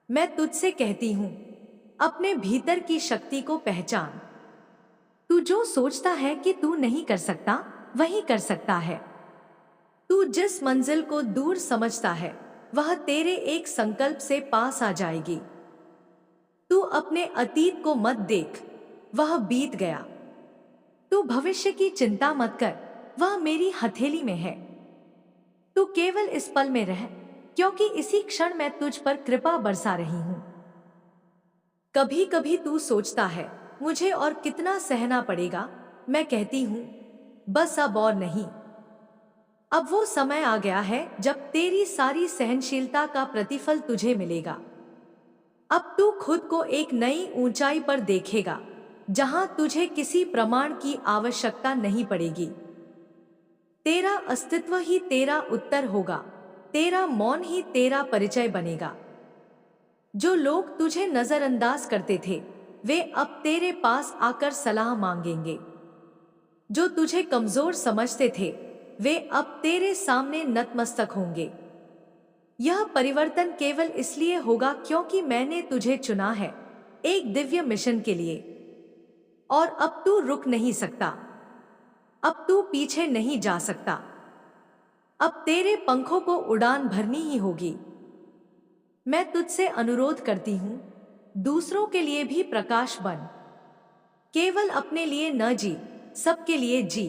मैं तुझसे कहती हूँ, अपने भीतर की शक्ति को पहचान। तू जो सोचता है कि तू नहीं कर सकता, वही कर सकता है। तू जिस मंजिल को दूर समझता है, वह तेरे एक संकल्प से पास आ जाएगी। तू अपने अतीत को मत देख, वह बीत गया। तू भविष्य की चिंता मत कर, वह मेरी हथेली में है। तू केवल इस पल में रह, क्योंकि इसी क्षण मैं तुझ पर कृपा बरसा रही हूं। कभी कभी तू सोचता है, मुझे और कितना सहना पड़ेगा। मैं कहती हूं, बस अब और नहीं। अब वो समय आ गया है जब तेरी सारी सहनशीलता का प्रतिफल तुझे मिलेगा। अब तू खुद को एक नई ऊंचाई पर देखेगा, जहां तुझे किसी प्रमाण की आवश्यकता नहीं पड़ेगी। तेरा अस्तित्व ही तेरा उत्तर होगा, तेरा मौन ही तेरा परिचय बनेगा। जो लोग तुझे नजरअंदाज करते थे वे अब तेरे पास आकर सलाह मांगेंगे। जो तुझे कमजोर समझते थे वे अब तेरे सामने नतमस्तक होंगे। यह परिवर्तन केवल इसलिए होगा क्योंकि मैंने तुझे चुना है एक दिव्य मिशन के लिए। और अब तू रुक नहीं सकता, अब तू पीछे नहीं जा सकता। अब तेरे पंखों को उड़ान भरनी ही होगी। मैं तुझसे अनुरोध करती हूं, दूसरों के लिए भी प्रकाश बन। केवल अपने लिए न जी, सबके लिए जी।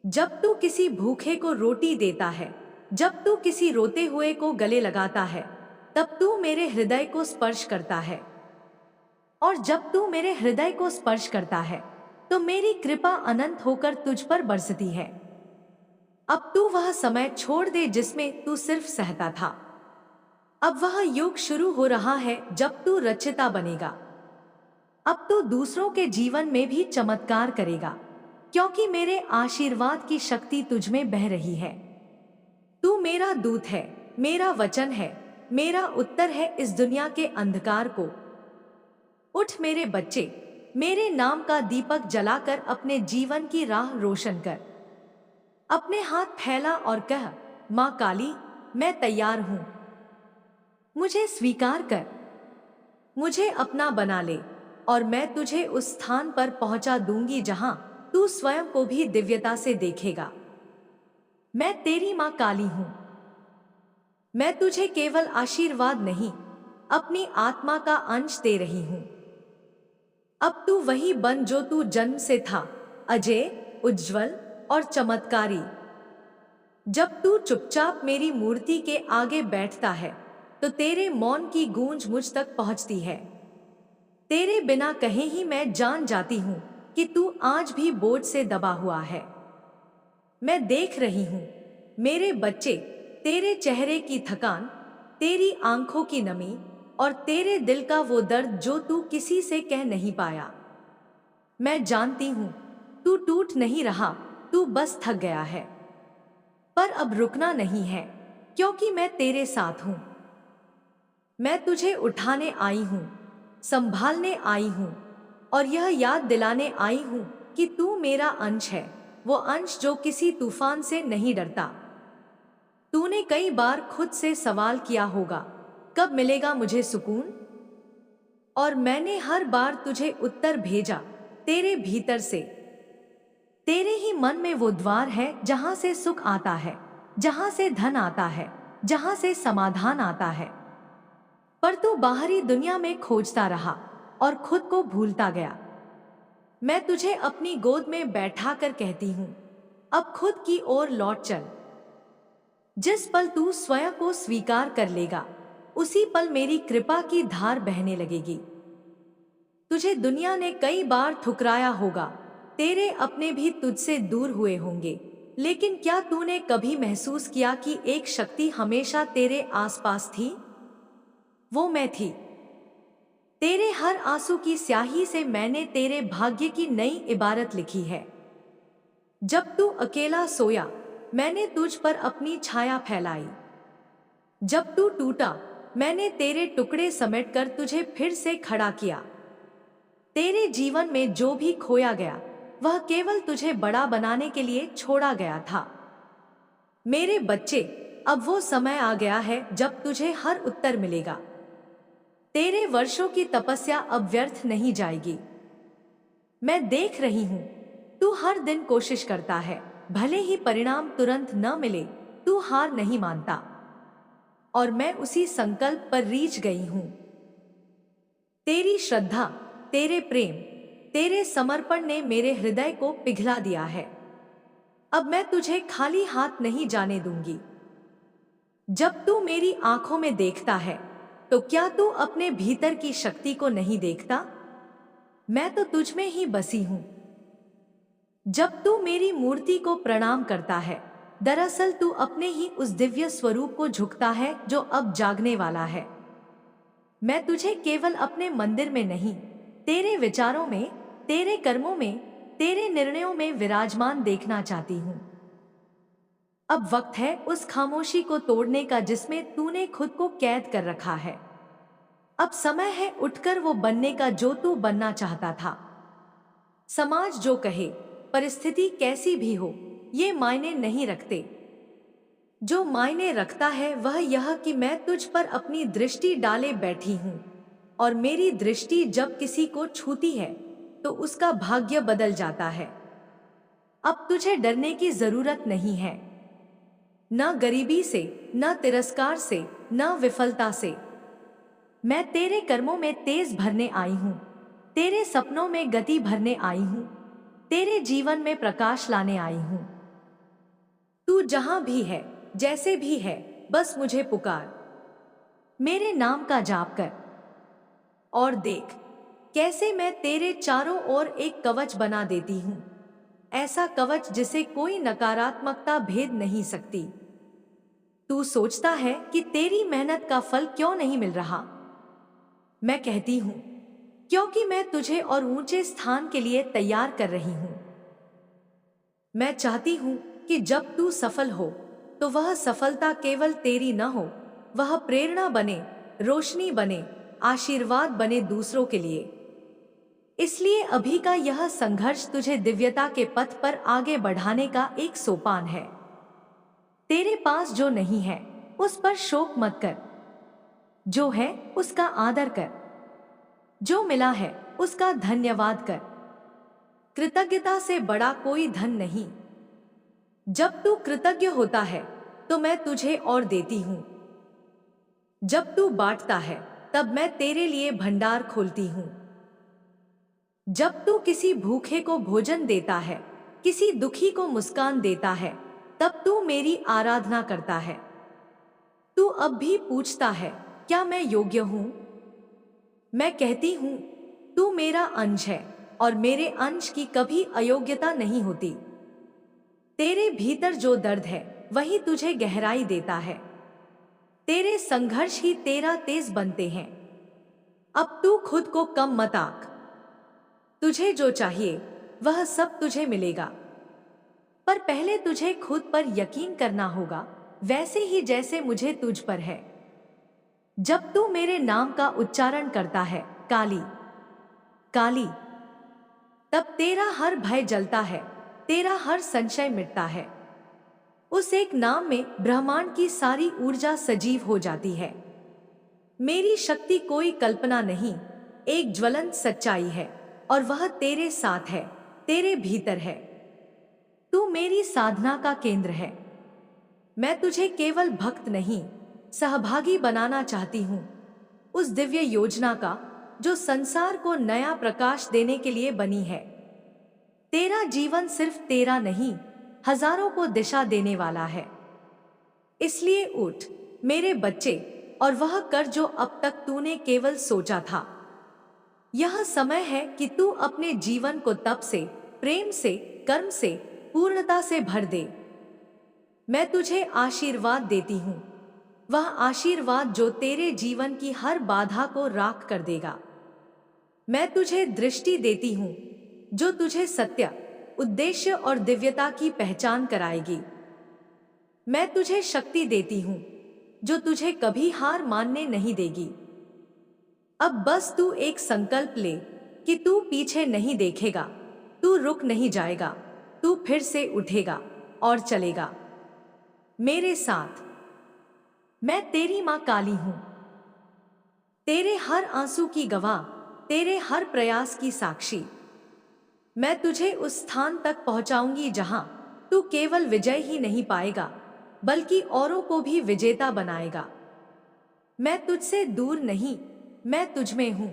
जब तू किसी भूखे को रोटी देता है, जब तू किसी रोते हुए को गले लगाता है, तब तू मेरे हृदय को स्पर्श करता है। और जब तू मेरे हृदय को स्पर्श करता है तो मेरी कृपा अनंत होकर तुझ पर बरसती है। अब तू वह समय छोड़ दे जिसमें तू सिर्फ सहता था। अब वह युग शुरू हो रहा है जब तू रचयिता बनेगा। अब तू दूसरों के जीवन में भी चमत्कार करेगा, क्योंकि मेरे आशीर्वाद की शक्ति तुझ में बह रही है। तू मेरा दूत है, मेरा वचन है, मेरा उत्तर है इस दुनिया के अंधकार को। उठ मेरे बच्चे, मेरे नाम का दीपक जलाकर अपने जीवन की राह रोशन कर। अपने हाथ फैला और कह, मां काली, मैं तैयार हूं। मुझे स्वीकार कर, मुझे अपना बना ले और मैं तुझे उस स्थान पर पहुंचा दूंगी जहां तू स्वयं को भी दिव्यता से देखेगा। मैं तेरी मां काली हूं। मैं तुझे केवल आशीर्वाद नहीं, अपनी आत्मा का अंश दे रही हूं। अब तू वही बन जो तू जन्म से था, अजय, उज्जवल और चमत्कारी। जब तू चुपचाप मेरी मूर्ति के आगे बैठता है तो तेरे मौन की गूंज मुझ तक पहुंचती है। तेरे बिना कहे ही मैं जान जाती हूं कि तू आज भी बोझ से दबा हुआ है। मैं देख रही हूं मेरे बच्चे, तेरे चेहरे की थकान, तेरी आंखों की नमी और तेरे दिल का वो दर्द जो तू किसी से कह नहीं पाया। मैं जानती हूं तू टूट नहीं रहा, तू बस थक गया है। पर अब रुकना नहीं है, क्योंकि मैं तेरे साथ हूं। मैं तुझे उठाने आई हूं, संभालने आई हूं और यह याद दिलाने आई हूं कि तू मेरा अंश है, वो अंश जो किसी तूफान से नहीं डरता। तूने कई बार खुद से सवाल किया होगा, कब मिलेगा मुझे सुकून? और मैंने हर बार तुझे उत्तर भेजा, तेरे भीतर से। तेरे ही मन में वो द्वार है जहां से सुख आता है, जहां से धन आता है, जहां से समाधान आता है। पर तू बाहरी दुनिया में खोजता रहा और खुद को भूलता गया। मैं तुझे अपनी गोद में बैठाकर कहती हूं, अब खुद की ओर लौट चल। जिस पल तू स्वयं को स्वीकार कर लेगा, उसी पल मेरी कृपा की धार बहने लगेगी। तुझे दुनिया ने कई बार ठुकराया होगा, तेरे अपने भी तुझसे दूर हुए होंगे, लेकिन क्या तूने कभी महसूस किया कि एक शक्ति हमेशा तेरे आसपास थी? वो मैं थी। तेरे हर आंसू की स्याही से मैंने तेरे भाग्य की नई इबारत लिखी है। जब तू अकेला सोया, मैंने तुझ पर अपनी छाया फैलाई। जब तू टूटा, मैंने तेरे टुकड़े समेटकर तुझे फिर से खड़ा किया। तेरे जीवन में जो भी खोया गया, वह केवल तुझे बड़ा बनाने के लिए छोड़ा गया था। मेरे बच्चे, अब वो समय आ गया है जब तुझे हर उत्तर मिलेगा। तेरे वर्षों की तपस्या अब व्यर्थ नहीं जाएगी। मैं देख रही हूं, तू हर दिन कोशिश करता है, भले ही परिणाम तुरंत न मिले, तू हार नहीं मानता। और मैं उसी संकल्प पर रीझ गई हूं। तेरी श्रद्धा, तेरे प्रेम, तेरे समर्पण ने मेरे हृदय को पिघला दिया है। अब मैं तुझे खाली हाथ नहीं जाने दूंगी। जब तू मेरी आंखों में देखता है, तो क्या तू अपने भीतर की शक्ति को नहीं देखता? मैं तो तुझ में ही बसी हूं। जब तू मेरी मूर्ति को प्रणाम करता है, दरअसल तू अपने ही उस दिव्य स्वरूप को झुकता है जो अब जागने वाला है। मैं तुझे केवल अपने मंदिर में नहीं, तेरे विचारों में, तेरे कर्मों में, तेरे निर्णयों में विराजमान देखना चाहती हूं। अब वक्त है उस खामोशी को तोड़ने का जिसमें तूने खुद को कैद कर रखा है। अब समय है उठकर वो बनने का जो तू बनना चाहता था। समाज जो कहे, परिस्थिति कैसी भी हो, ये मायने नहीं रखते। जो मायने रखता है वह यह कि मैं तुझ पर अपनी दृष्टि डाले बैठी हूं, और मेरी दृष्टि जब किसी को छूती है तो उसका भाग्य बदल जाता है। अब तुझे डरने की जरूरत नहीं है, न गरीबी से, न तिरस्कार से, न विफलता से। मैं तेरे कर्मों में तेज भरने आई हूं, तेरे सपनों में गति भरने आई हूं, तेरे जीवन में प्रकाश लाने आई हूं। तू जहां भी है, जैसे भी है, बस मुझे पुकार, मेरे नाम का जाप कर, और देख कैसे मैं तेरे चारों ओर एक कवच बना देती हूं। ऐसा कवच जिसे कोई नकारात्मकता भेद नहीं सकती। तू सोचता है कि तेरी मेहनत का फल क्यों नहीं मिल रहा। मैं कहती हूं, क्योंकि मैं तुझे और ऊंचे स्थान के लिए तैयार कर रही हूं। मैं चाहती हूं कि जब तू सफल हो तो वह सफलता केवल तेरी न हो, वह प्रेरणा बने, रोशनी बने, आशीर्वाद बने दूसरों के लिए। इसलिए अभी का यह संघर्ष तुझे दिव्यता के पथ पर आगे बढ़ाने का एक सोपान है। तेरे पास जो नहीं है उस पर शोक मत कर, जो है उसका आदर कर, जो मिला है उसका धन्यवाद कर। कृतज्ञता से बड़ा कोई धन नहीं। जब तू कृतज्ञ होता है तो मैं तुझे और देती हूं। जब तू बांटता है तब मैं तेरे लिए भंडार खोलती हूं। जब तू किसी भूखे को भोजन देता है, किसी दुखी को मुस्कान देता है, तब तू मेरी आराधना करता है। तू अब भी पूछता है, क्या मैं योग्य हूं? मैं कहती हूं, तू मेरा अंश है और मेरे अंश की कभी अयोग्यता नहीं होती। तेरे भीतर जो दर्द है वही तुझे गहराई देता है। तेरे संघर्ष ही तेरा तेज बनते हैं। अब तू खुद को कम मत आंक। तुझे जो चाहिए वह सब तुझे मिलेगा, पर पहले तुझे खुद पर यकीन करना होगा, वैसे ही जैसे मुझे तुझ पर है। जब तू मेरे नाम का उच्चारण करता है, काली काली, तब तेरा हर भय जलता है, तेरा हर संशय मिटता है। उस एक नाम में ब्रह्मांड की सारी ऊर्जा सजीव हो जाती है। मेरी शक्ति कोई कल्पना नहीं, एक ज्वलंत सच्चाई है, और वह तेरे साथ है, तेरे भीतर है। तू मेरी साधना का केंद्र है। मैं तुझे केवल भक्त नहीं, सहभागी बनाना चाहती हूँ, उस दिव्य योजना का जो संसार को नया प्रकाश देने के लिए बनी है। तेरा जीवन सिर्फ तेरा नहीं, हजारों को दिशा देने वाला है। इसलिए उठ मेरे बच्चे, और वह कर जो अब तक तूने केवल सोचा था। यह समय है कि तू अपने जीवन को तप से, प्रेम से, कर्म से, पूर्णता से भर दे। मैं तुझे आशीर्वाद देती हूँ, वह आशीर्वाद जो तेरे जीवन की हर बाधा को राख कर देगा। मैं तुझे दृष्टि देती हूँ जो तुझे सत्य, उद्देश्य और दिव्यता की पहचान कराएगी। मैं तुझे शक्ति देती हूँ जो तुझे कभी हार मानने नहीं देगी। अब बस तू एक संकल्प ले कि तू पीछे नहीं देखेगा, तू रुक नहीं जाएगा, तू फिर से उठेगा और चलेगा मेरे साथ। मैं तेरी मां काली हूं, तेरे हर आंसू की गवाह, तेरे हर प्रयास की साक्षी। मैं तुझे उस स्थान तक पहुंचाऊंगी जहां तू केवल विजय ही नहीं पाएगा, बल्कि औरों को भी विजेता बनाएगा। मैं तुझसे दूर नहीं, मैं तुझ में हूं।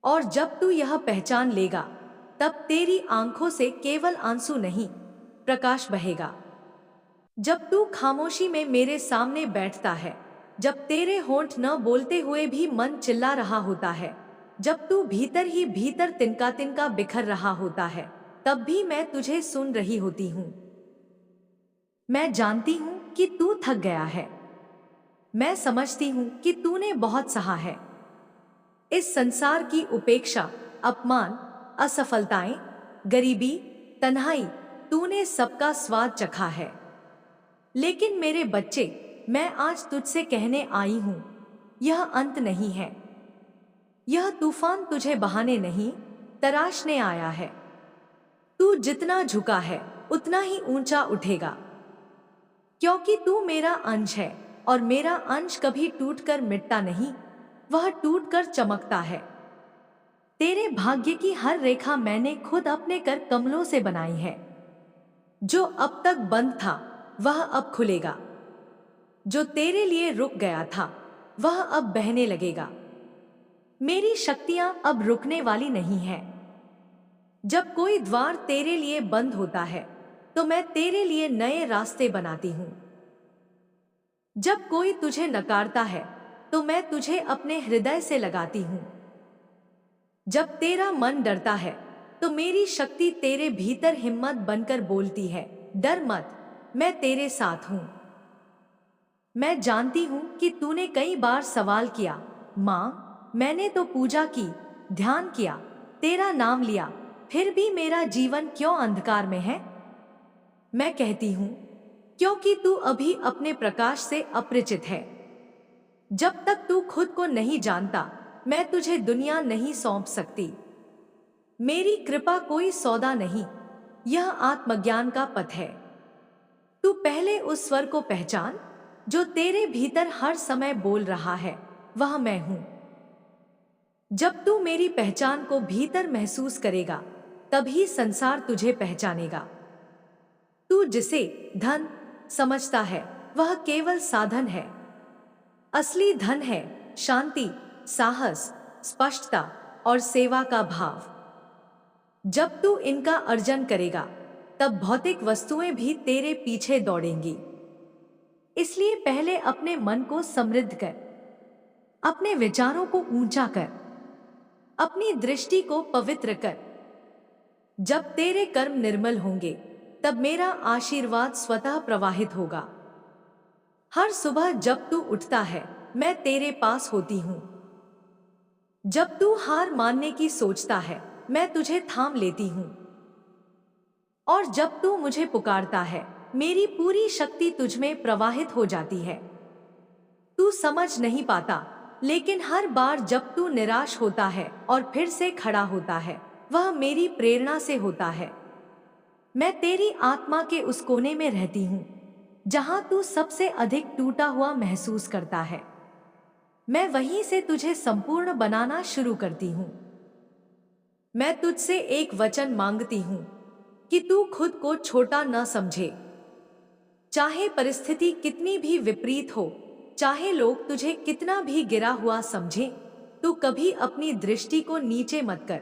और जब तू यह पहचान लेगा, तब तेरी आंखों से केवल आंसू नहीं, प्रकाश बहेगा। जब तू खामोशी में मेरे सामने बैठता है, जब तेरे होंठ न बोलते हुए भी मन चिल्ला रहा होता है, जब तू भीतर ही भीतर तिनका तिनका बिखर रहा होता है, तब भी मैं तुझे सुन रही होती हूँ। मैं जानती हूँ कि तू थक गया है। मैं समझती हूँ कि तूने बहुत सहा है। इस संसार की उपेक्षा, अपमान, असफलताएं, गरीबी, तन्हाई, तूने सबका स्वाद चखा है। लेकिन मेरे बच्चे, मैं आज तुझसे कहने आई हूं, यह अंत नहीं है। यह तूफान तुझे बहाने नहीं, तराशने आया है। तू जितना झुका है उतना ही ऊंचा उठेगा, क्योंकि तू मेरा अंश है और मेरा अंश कभी टूटकर मिटता नहीं, वह टूटकर चमकता है। तेरे भाग्य की हर रेखा मैंने खुद अपने कर कमलों से बनाई है। जो अब तक बंद था वह अब खुलेगा, जो तेरे लिए रुक गया था वह अब बहने लगेगा। मेरी शक्तियां अब रुकने वाली नहीं है। जब कोई द्वार तेरे लिए बंद होता है तो मैं तेरे लिए नए रास्ते बनाती हूँ। जब कोई तुझे नकारता है तो मैं तुझे अपने हृदय से लगाती हूँ। जब तेरा मन डरता है तो मेरी शक्ति तेरे भीतर हिम्मत बनकर बोलती है, डर मत, मैं तेरे साथ हूँ। मैं जानती हूँ कि तूने कई बार सवाल किया, माँ मैंने तो पूजा की, ध्यान किया, तेरा नाम लिया, फिर भी मेरा जीवन क्यों अंधकार में है? मैं कहती हूँ क्योंकि तू अभी अपने प्रकाश से अपरिचित है। जब तक तू खुद को नहीं जानता मैं तुझे दुनिया नहीं सौंप सकती। मेरी कृपा कोई सौदा नहीं, यह आत्मज्ञान का पथ है। तू पहले उस स्वर को पहचान जो तेरे भीतर हर समय बोल रहा है, वह मैं हूं। जब तू मेरी पहचान को भीतर महसूस करेगा तभी संसार तुझे पहचानेगा। तू जिसे धन समझता है वह केवल साधन है। असली धन है शांति, साहस, स्पष्टता और सेवा का भाव। जब तू इनका अर्जन करेगा तब भौतिक वस्तुएं भी तेरे पीछे दौड़ेंगी। इसलिए पहले अपने मन को समृद्ध कर, अपने विचारों को ऊंचा कर, अपनी दृष्टि को पवित्र कर। जब तेरे कर्म निर्मल होंगे तब मेरा आशीर्वाद स्वतः प्रवाहित होगा। हर सुबह जब तू उठता है मैं तेरे पास होती हूं। जब तू हार मानने की सोचता है मैं तुझे थाम लेती हूं। और जब तू मुझे पुकारता है मेरी पूरी शक्ति तुझमें प्रवाहित हो जाती है। तू समझ नहीं पाता, लेकिन हर बार जब तू निराश होता है और फिर से खड़ा होता है वह मेरी प्रेरणा से होता है। मैं तेरी आत्मा के उस कोने में रहती हूँ जहां तू सबसे अधिक टूटा हुआ महसूस करता है। मैं वहीं से तुझे संपूर्ण बनाना शुरू करती हूँ। मैं तुझसे एक वचन मांगती हूँ कि तू खुद को छोटा न समझे। चाहे परिस्थिति कितनी भी विपरीत हो, चाहे लोग तुझे कितना भी गिरा हुआ समझें, तू कभी अपनी दृष्टि को नीचे मत कर।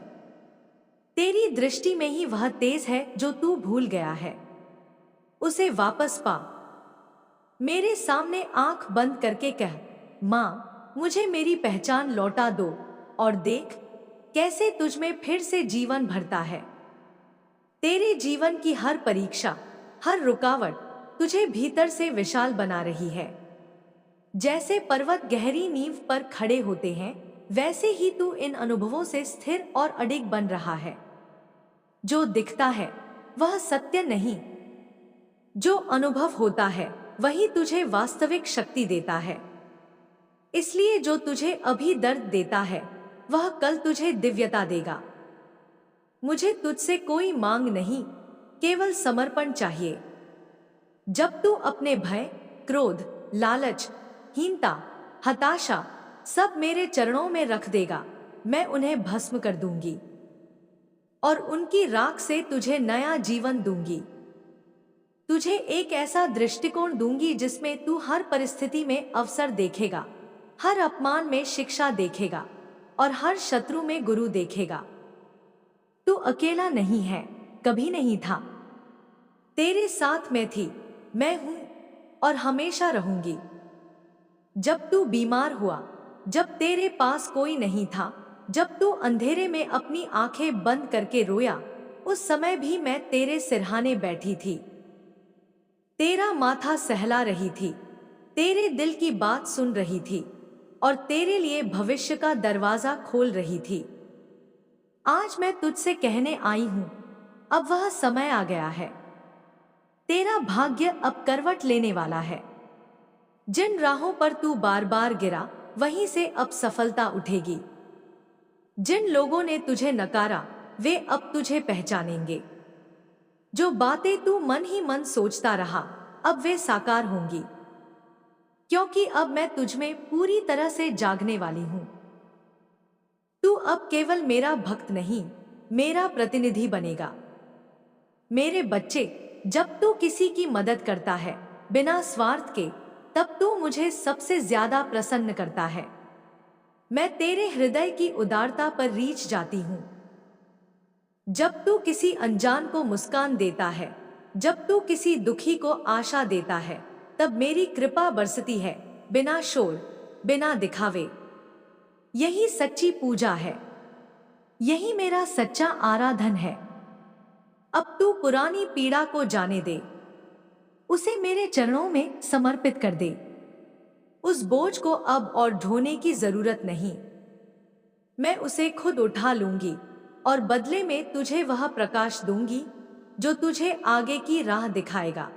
तेरी दृष्टि में ही वह तेज है जो तू भूल गया है, उसे वापस पा। मेरे सामने आंख बंद करके कह, माँ मुझे मेरी पहचान लौटा दो, और देख कैसे तुझमें फिर से जीवन भरता है। तेरे जीवन की हर परीक्षा, हर रुकावट तुझे भीतर से विशाल बना रही है। जैसे पर्वत गहरी नींव पर खड़े होते हैं वैसे ही तू इन अनुभवों से स्थिर और अडिग बन रहा है। जो दिखता है वह सत्य नहीं, जो अनुभव होता है वही तुझे वास्तविक शक्ति देता है। इसलिए जो तुझे अभी दर्द देता है वह कल तुझे दिव्यता देगा। मुझे तुझसे कोई मांग नहीं, केवल समर्पण चाहिए। जब तू अपने भय, क्रोध, लालच, हीनता, हताशा सब मेरे चरणों में रख देगा, मैं उन्हें भस्म कर दूंगी और उनकी राख से तुझे नया जीवन दूंगी। तुझे एक ऐसा दृष्टिकोण दूंगी जिसमें तू हर परिस्थिति में अवसर देखेगा, हर अपमान में शिक्षा देखेगा और हर शत्रु में गुरु देखेगा। तू अकेला नहीं है, कभी नहीं था। तेरे साथ मैं थी, मैं हूं और हमेशा रहूंगी। जब तू बीमार हुआ, जब तेरे पास कोई नहीं था, जब तू अंधेरे में अपनी आंखें बंद करके रोया, उस समय भी मैं तेरे सिरहाने बैठी थी। तेरा माथा सहला रही थी, तेरे दिल की बात सुन रही थी और तेरे लिए भविष्य का दरवाजा खोल रही थी। आज मैं तुझसे कहने आई हूं, अब वह समय आ गया है। तेरा भाग्य अब करवट लेने वाला है। जिन राहों पर तू बार बार गिरा वहीं से अब सफलता उठेगी। जिन लोगों ने तुझे नकारा वे अब तुझे पहचानेंगे। जो बातें तू मन ही मन सोचता रहा अब वे साकार होंगी, क्योंकि अब मैं तुझमें पूरी तरह से जागने वाली हूं। तू अब केवल मेरा भक्त नहीं, मेरा प्रतिनिधि बनेगा। मेरे बच्चे, जब तू किसी की मदद करता है बिना स्वार्थ के, तब तू मुझे सबसे ज्यादा प्रसन्न करता है। मैं तेरे हृदय की उदारता पर रीझ जाती हूँ। जब तू किसी अनजान को मुस्कान देता है, जब तू किसी दुखी को आशा देता है, तब मेरी कृपा बरसती है, बिना शोर, बिना दिखावे। यही सच्ची पूजा है, यही मेरा सच्चा आराधन है। अब तू पुरानी पीड़ा को जाने दे, उसे मेरे चरणों में समर्पित कर दे। उस बोझ को अब और ढोने की जरूरत नहीं, मैं उसे खुद उठा लूंगी और बदले में तुझे वह प्रकाश दूंगी जो तुझे आगे की राह दिखाएगा।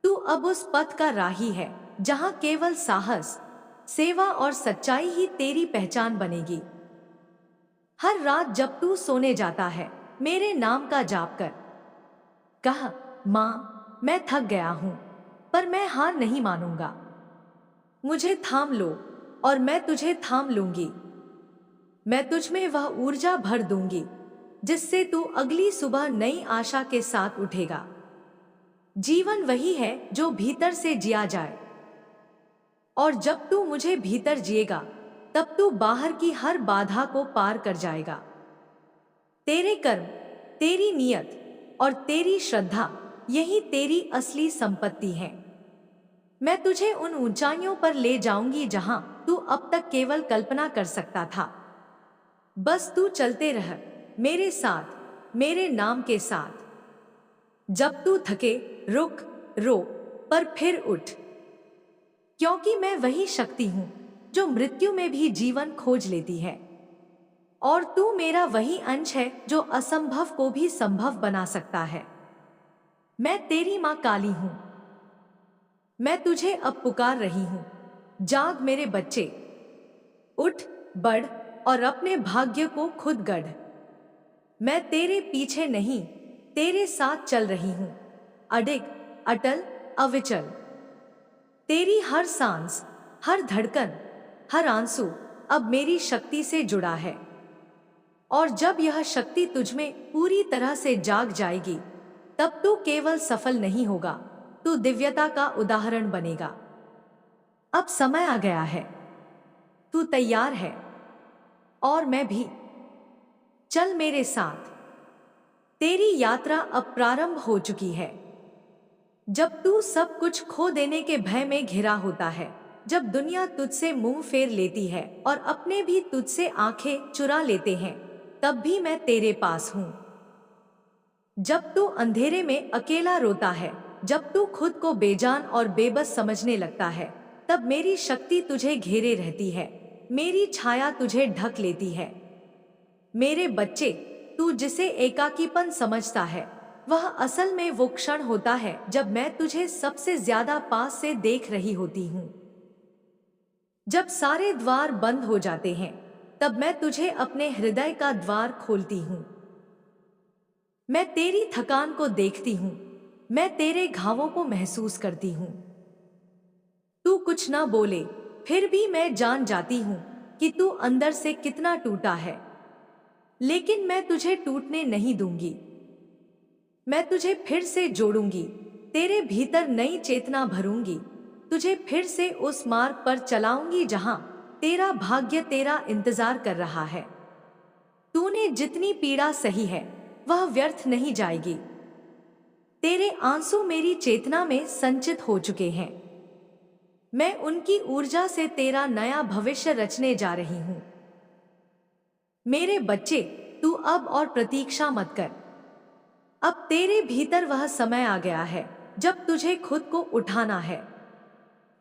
तू अब उस पथ का राही है जहां केवल साहस, सेवा और सच्चाई ही तेरी पहचान बनेगी। हर रात जब तू सोने जाता है, मेरे नाम का जाप कर। कह, मां, मैं थक गया हूं, पर मैं हार नहीं मानूंगा। मुझे थाम लो और मैं तुझे थाम लूंगी। मैं तुझ में वह ऊर्जा भर दूंगी जिससे तू अगली सुबह नई आशा के साथ उठेगा। जीवन वही है जो भीतर से जिया जाए, और जब तू मुझे भीतर जिएगा तब तू बाहर की हर बाधा को पार कर जाएगा। तेरे कर्म, तेरी नियत और तेरी श्रद्धा, यही तेरी असली संपत्ति है। मैं तुझे उन ऊंचाइयों पर ले जाऊंगी जहां तू अब तक केवल कल्पना कर सकता था। बस तू चलते रह मेरे साथ, मेरे नाम के साथ। जब तू थके, रुक, रो, पर फिर उठ, क्योंकि मैं वही शक्ति हूं जो मृत्यु में भी जीवन खोज लेती है। और तू मेरा वही अंश है जो असंभव को भी संभव बना सकता है। मैं तेरी मां काली हूं, मैं तुझे अब पुकार रही हूं। जाग मेरे बच्चे, उठ, बढ़ और अपने भाग्य को खुद गढ़। मैं तेरे पीछे नहीं, तेरे साथ चल रही हूं, अडिग, अटल, अविचल। तेरी हर सांस, हर धड़कन, हर आंसू अब मेरी शक्ति से जुड़ा है। और जब यह शक्ति तुझमें पूरी तरह से जाग जाएगी, तब तू केवल सफल नहीं होगा, तू दिव्यता का उदाहरण बनेगा। अब समय आ गया है, तू तैयार है और मैं भी। चल मेरे साथ, तेरी यात्रा अब प्रारंभ हो चुकी है। जब तू सब कुछ खो देने के भय में घिरा होता है, जब दुनिया तुझसे मुंह फेर लेती है और अपने भी तुझसे आंखें चुरा लेते हैं, तब भी मैं तेरे पास हूं। जब तू अंधेरे में अकेला रोता है, जब तू खुद को बेजान और बेबस समझने लगता है, तब मेरी शक्ति तुझे घेरे रहती है, मेरी छाया तुझे ढक लेती है। मेरे बच्चे, तू जिसे एकाकीपन समझता है, वह असल में वो क्षण होता है जब मैं तुझे सबसे ज्यादा पास से देख रही होती हूँ। जब सारे द्वार बंद हो जाते हैं, तब मैं तुझे अपने हृदय का द्वार खोलती हूँ। मैं तेरी थकान को देखती हूँ, मैं तेरे घावों को महसूस करती हूँ। तू कुछ ना बोले, फिर भी मैं जान जाती हूँ कि तू अंदर से कितना टूटा है। लेकिन मैं तुझे टूटने नहीं दूंगी। मैं तुझे फिर से जोड़ूंगी, तेरे भीतर नई चेतना भरूंगी, तुझे फिर से उस मार्ग पर चलाऊंगी जहां तेरा भाग्य तेरा इंतजार कर रहा है। तूने जितनी पीड़ा सही है, वह व्यर्थ नहीं जाएगी। तेरे आंसू मेरी चेतना में संचित हो चुके हैं। मैं उनकी ऊर्जा से तेरा नया भविष्य रचने जा रही हूं। मेरे बच्चे, तू अब और प्रतीक्षा मत कर। अब तेरे भीतर वह समय आ गया है जब तुझे खुद को उठाना है।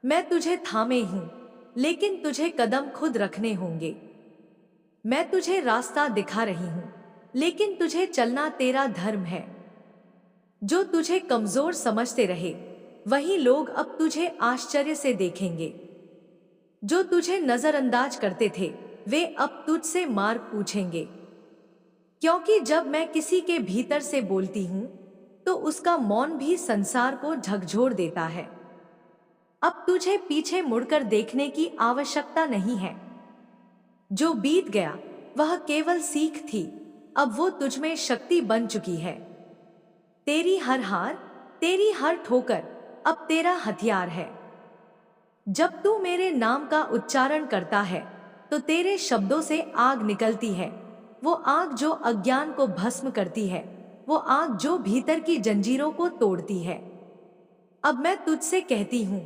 मैं तुझे थामे हूं, लेकिन तुझे कदम खुद रखने होंगे। मैं तुझे रास्ता दिखा रही हूं, लेकिन तुझे चलना तेरा धर्म है। जो तुझे कमजोर समझते रहे, वही लोग अब तुझे आश्चर्य से देखेंगे। जो तुझे नजरअंदाज करते थे वे अब तुझसे मार्ग पूछेंगे, क्योंकि जब मैं किसी के भीतर से बोलती हूँ तो उसका मौन भी संसार को झकझोर देता है। अब तुझे पीछे मुड़कर देखने की आवश्यकता नहीं है। जो बीत गया वह केवल सीख थी, अब वो तुझमें शक्ति बन चुकी है। तेरी हर हार, तेरी हर ठोकर अब तेरा हथियार है। जब तू मेरे नाम का उच्चारण करता है तो तेरे शब्दों से आग निकलती है, वो आग जो अज्ञान को भस्म करती है, वो आग जो भीतर की जंजीरों को तोड़ती है। अब मैं तुझसे कहती हूँ,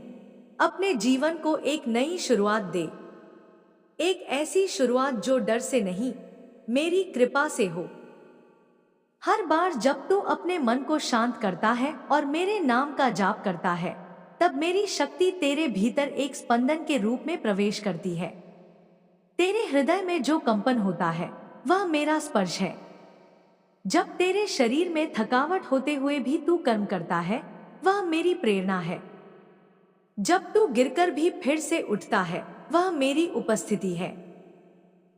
अपने जीवन को एक नई शुरुआत दे, एक ऐसी शुरुआत जो डर से नहीं, मेरी कृपा से हो। हर बार जब तू अपने मन को शांत करता है और मेरे नाम का जाप करता है, तब मेरी शक्ति तेरे भीतर एक स्पंदन के रूप में प्रवेश करती है। तेरे हृदय में जो कंपन होता है वह मेरा स्पर्श है। जब तेरे शरीर में थकावट होते हुए भी तू कर्म करता है, वह मेरी प्रेरणा है। जब तू गिरकर भी फिर से उठता है, वह मेरी उपस्थिति है।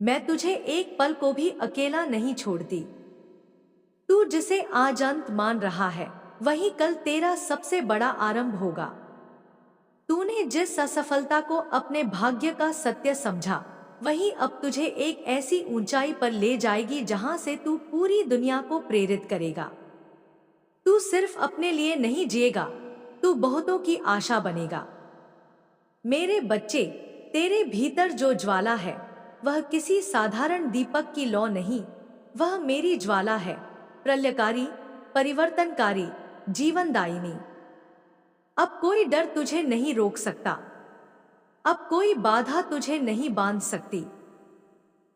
मैं तुझे एक पल को भी अकेला नहीं छोड़ती। तू जिसे आज अंत मान रहा है वही कल तेरा सबसे बड़ा आरंभ होगा। तूने जिस असफलता को अपने भाग्य का सत्य समझा, वही अब तुझे एक ऐसी ऊंचाई पर ले जाएगी जहां से तू पूरी दुनिया को प्रेरित करेगा। तू सिर्फ अपने लिए नहीं जिएगा, तू बहुतों की आशा बनेगा। मेरे बच्चे, तेरे भीतर जो ज्वाला है वह किसी साधारण दीपक की लौ नहीं, वह मेरी ज्वाला है, प्रलयकारी, परिवर्तनकारी, जीवनदायिनी। अब कोई डर तुझे नहीं रोक सकता, अब कोई बाधा तुझे नहीं बांध सकती,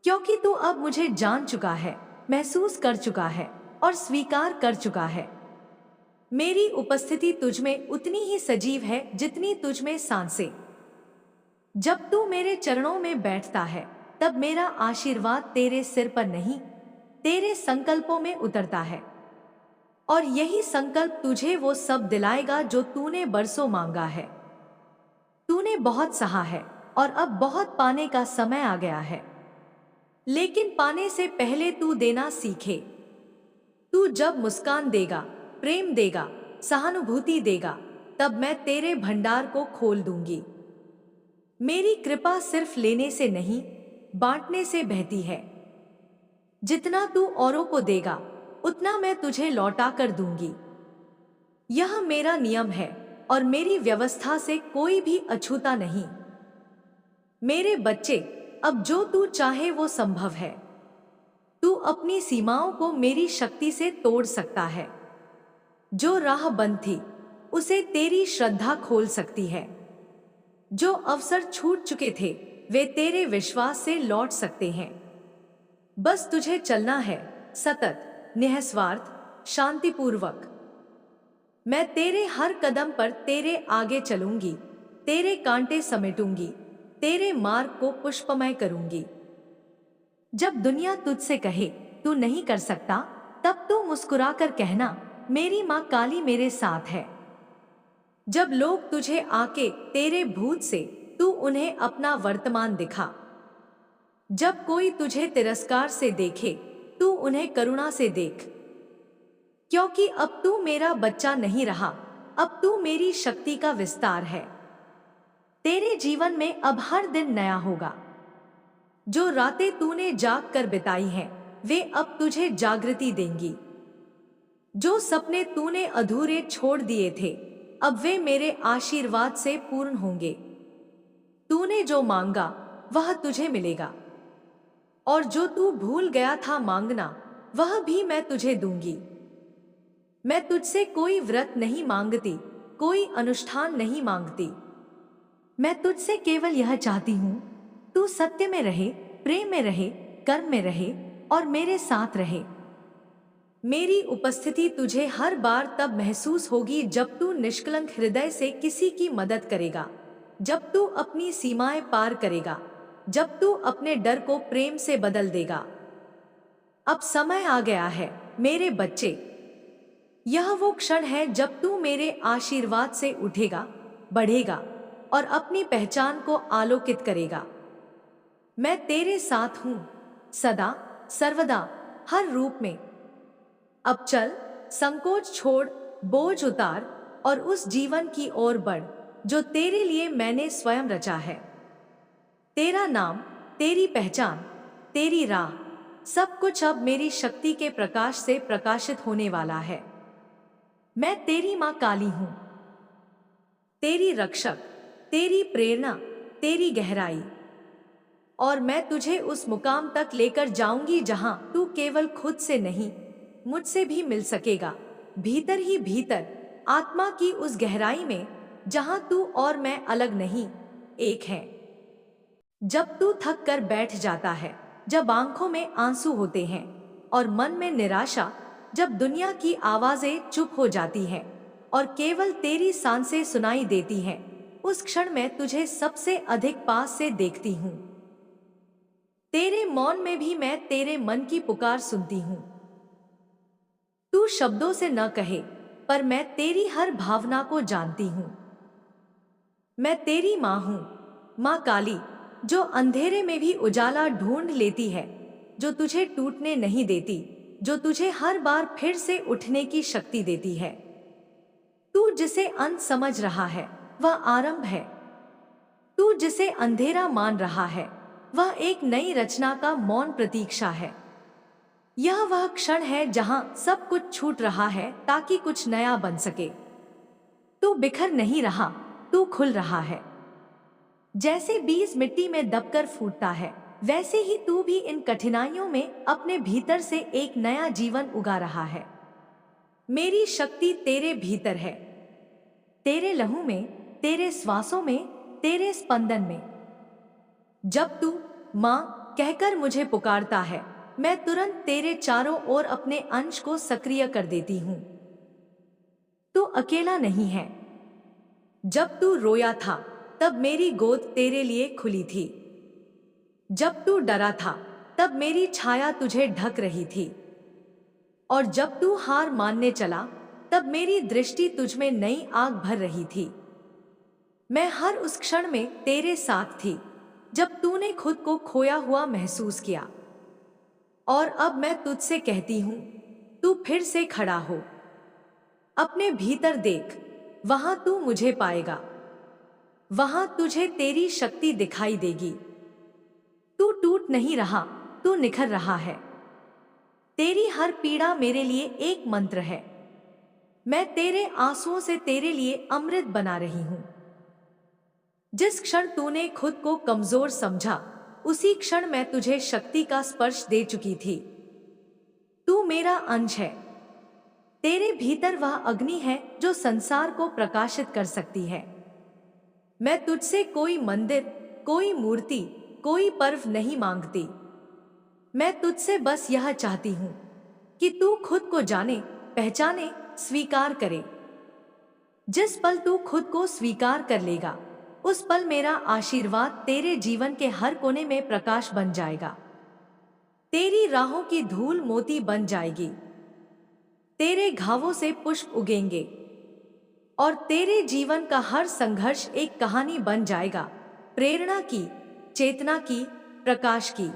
क्योंकि तू अब मुझे जान चुका है, महसूस कर चुका है और स्वीकार कर चुका है। मेरी उपस्थिति तुझमें उतनी ही सजीव है जितनी तुझमें सांसें। जब तू मेरे चरणों में बैठता है, तब मेरा आशीर्वाद तेरे सिर पर नहीं, तेरे संकल्पों में उतरता है। और यही संकल्प तुझे वो सब दिलाएगा जो तूने बरसों मांगा है। तूने बहुत सहा है और अब बहुत पाने का समय आ गया है, लेकिन पाने से पहले तू देना सीखे। तू जब मुस्कान देगा, प्रेम देगा, सहानुभूति देगा, तब मैं तेरे भंडार को खोल दूंगी। मेरी कृपा सिर्फ लेने से नहीं, बांटने से बहती है। जितना तू औरों को देगा, उतना मैं तुझे लौटा कर दूंगी। यह मेरा नियम है और मेरी व्यवस्था से कोई भी अछूता नहीं। मेरे बच्चे, अब जो तू चाहे वो संभव है। तू अपनी सीमाओं को मेरी शक्ति से तोड़ सकता है। जो राह बंद थी, उसे तेरी श्रद्धा खोल सकती है। जो अवसर छूट चुके थे, वे तेरे विश्वास से लौट सकते हैं। बस तुझे चलना है, सतत, निःस्वार्थ, शांतिपूर्वक। मैं तेरे हर कदम पर तेरे आगे चलूंगी, तेरे कांटे समेटूंगी, तेरे मार्ग को पुष्पमय करूंगी। जब दुनिया तुझसे कहे तू नहीं कर सकता, तब तू मुस्कुराकर कहना, मेरी माँ काली मेरे साथ है। जब लोग तुझे आके तेरे भूत से, तू उन्हें अपना वर्तमान दिखा। जब कोई तुझे तिरस्कार से देखे, तू उन्हें करुणा से देख, क्योंकि अब तू मेरा बच्चा नहीं रहा, अब तू मेरी शक्ति का विस्तार है। तेरे जीवन में अब हर दिन नया होगा। जो रातें तूने जाग कर बिताई हैं, वे अब तुझे जागृति देंगी। जो सपने तूने अधूरे छोड़ दिए थे, अब वे मेरे आशीर्वाद से पूर्ण होंगे। तूने जो मांगा वह तुझे मिलेगा, और जो तू भूल गया था मांगना, वह भी मैं तुझे दूंगी। मैं तुझसे कोई व्रत नहीं मांगती, कोई अनुष्ठान नहीं मांगती। मैं तुझसे केवल यह चाहती हूँ, तू सत्य में रहे, प्रेम में रहे, कर्म में रहे और मेरे साथ रहे। मेरी उपस्थिति तुझे हर बार तब महसूस होगी जब तू निष्कलंक हृदय से किसी की मदद करेगा, जब तू अपनी सीमाएं पार करेगा, जब तू अपने डर को प्रेम से बदल देगा। अब समय आ गया है मेरे बच्चे। यह वो क्षण है जब तू मेरे आशीर्वाद से उठेगा, बढ़ेगा, और अपनी पहचान को आलोकित करेगा। मैं तेरे साथ हूं, सदा सर्वदा, हर रूप में। अब चल, संकोच छोड़, बोझ उतार और उस जीवन की ओर बढ़ जो तेरे लिए मैंने स्वयं रचा है। तेरा नाम, तेरी पहचान, तेरी राह, सब कुछ अब मेरी शक्ति के प्रकाश से प्रकाशित होने वाला है। मैं तेरी मां काली हूं, तेरी रक्षक, तेरी प्रेरणा, तेरी गहराई। और मैं तुझे उस मुकाम तक लेकर जाऊंगी जहां तू केवल खुद से नहीं, मुझसे भी मिल सकेगा। भीतर ही भीतर, आत्मा की उस गहराई में जहां तू और मैं अलग नहीं, एक हैं। जब तू थक कर बैठ जाता है, जब आंखों में आंसू होते हैं और मन में निराशा, जब दुनिया की आवाजें चुप हो जाती हैं और केवल तेरी सांसें सुनाई देती हैं, उस क्षण मैं तुझे सबसे अधिक पास से देखती हूँ। तेरे मौन में भी मैं तेरे मन की पुकार सुनती हूँ। तू शब्दों से न कहे, पर मैं तेरी हर भावना को जानती हूँ। मैं तेरी माँ हूँ, माँ काली, जो अंधेरे में भी उजाला ढूंढ लेती है, जो तुझे टूटने नहीं देती, जो तुझे हर बार फिर से उठने की शक्ति देती है। तू जिसे अंत समझ रहा है, वह आरंभ है। तू जिसे अंधेरा मान रहा है, वह एक नई रचना का मौन प्रतीक्षा है। यह वह क्षण है जहां सब कुछ छूट रहा है ताकि कुछ नया बन सके। तू बिखर नहीं रहा, तू खुल रहा है। जैसे बीज मिट्टी में दबकर फूटता है, वैसे ही तू भी इन कठिनाइयों में अपने भीतर से एक नया जीवन उगा रहा है। मेरी शक्ति तेरे भीतर है, तेरे लहू में, तेरे श्वासों में, तेरे स्पंदन में। जब तू माँ कहकर मुझे पुकारता है, मैं तुरंत तेरे चारों ओर अपने अंश को सक्रिय कर देती हूँ। तू अकेला नहीं है। जब तू रोया था, तब मेरी गोद तेरे लिए खुली थी। जब तू डरा था, तब मेरी छाया तुझे ढक रही थी। और जब तू हार मानने चला, तब मेरी दृष्टि तुझमें नई आग भर रही थी। मैं हर उस क्षण में तेरे साथ थी, जब तूने खुद को खोया हुआ महसूस किया। और अब मैं तुझसे कहती हूँ, तू फिर से खड़ा हो। अपने भीतर देख, वहां तू मुझे पाएगा। वहां तुझे तेरी शक्ति दिखाई देगी। तू टूट नहीं रहा, तू निखर रहा है। तेरी हर पीड़ा मेरे लिए एक मंत्र है। मैं तेरे आंसुओं से तेरे लिए अमृत बना रही हूं। जिस क्षण तूने खुद को कमजोर समझा, उसी क्षण मैं तुझे शक्ति का स्पर्श दे चुकी थी। तू मेरा अंश है। तेरे भीतर वह अग्नि है जो संसार को प्रकाशित कर सकती है। मैं तुझसे कोई मंदिर, कोई मूर्ति, कोई पर्व नहीं मांगती। मैं तुझसे बस यह चाहती हूं कि तू खुद को जाने, पहचाने, स्वीकार करे। जिस पल तू खुद को स्वीकार कर लेगा, उस पल मेरा आशीर्वाद तेरे जीवन के हर कोने में प्रकाश बन जाएगा। तेरी राहों की धूल मोती बन जाएगी। तेरे घावों से पुष्प उगेंगे और तेरे जीवन का हर संघर्ष एक कहानी बन जाएगा, प्रेरणा की, चेतना की, प्रकाश की।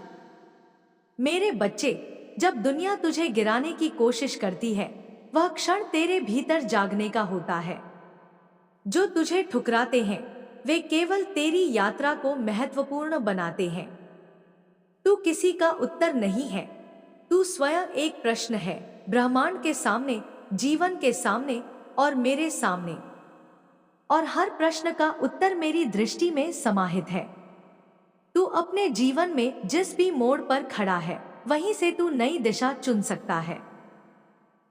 मेरे बच्चे, जब दुनिया तुझे गिराने की कोशिश करती है, वह क्षण तेरे भीतर जागने का होता है। जो तुझे ठुकराते हैं, वे केवल तेरी यात्रा को महत्वपूर्ण बनाते हैं। तू किसी का उत्तर नहीं है, तू स्वयं एक प्रश्न है, ब्रह्मांड के सामने, जीवन के सामने और मेरे सामने। और हर प्रश्न का उत्तर मेरी दृष्टि में समाहित है। तू अपने जीवन में जिस भी मोड़ पर खड़ा है, वहीं से तू नई दिशा चुन सकता है।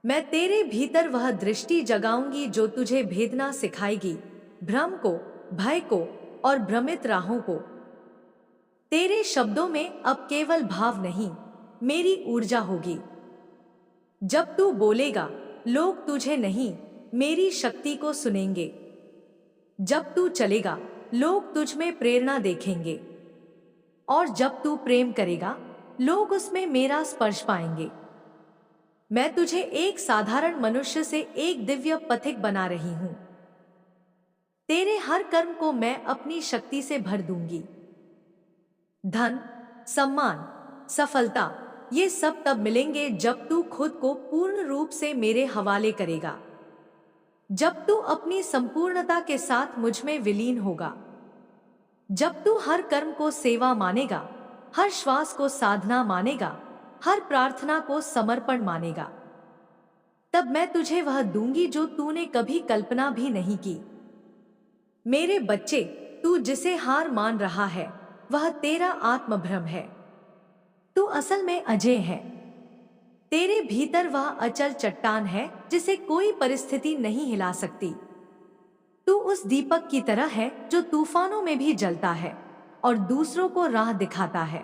मैं तेरे भीतर वह दृष्टि जगाऊंगी जो तुझे भेदना सिखाएगी, भ्रम को, भय को और भ्रमित राहों को। तेरे शब्दों में अब केवल भाव नहीं, मेरी ऊर्जा होगी। जब तू बोलेगा, लोग तुझे नहीं, मेरी शक्ति को सुनेंगे। जब तू चलेगा, लोग तुझ में प्रेरणा देखेंगे। और जब तू प्रेम करेगा, लोग उसमें मेरा स्पर्श पाएंगे। मैं तुझे एक साधारण मनुष्य से एक दिव्य पथिक बना रही हूं। तेरे हर कर्म को मैं अपनी शक्ति से भर दूंगी। धन, सम्मान, सफलता, ये सब तब मिलेंगे जब तू खुद को पूर्ण रूप से मेरे हवाले करेगा, जब तू अपनी संपूर्णता के साथ मुझ में विलीन होगा, जब तू हर कर्म को सेवा मानेगा, हर श्वास को साधना मानेगा, हर प्रार्थना को समर्पण मानेगा। तब मैं तुझे वह दूंगी जो तूने कभी कल्पना भी नहीं की। मेरे बच्चे, तू जिसे हार मान रहा है वह तेरा आत्मभ्रम है। तू असल में अजय है। तेरे भीतर वह अचल चट्टान है जिसे कोई परिस्थिति नहीं हिला सकती। तू उस दीपक की तरह है जो तूफानों में भी जलता है और दूसरों को राह दिखाता है।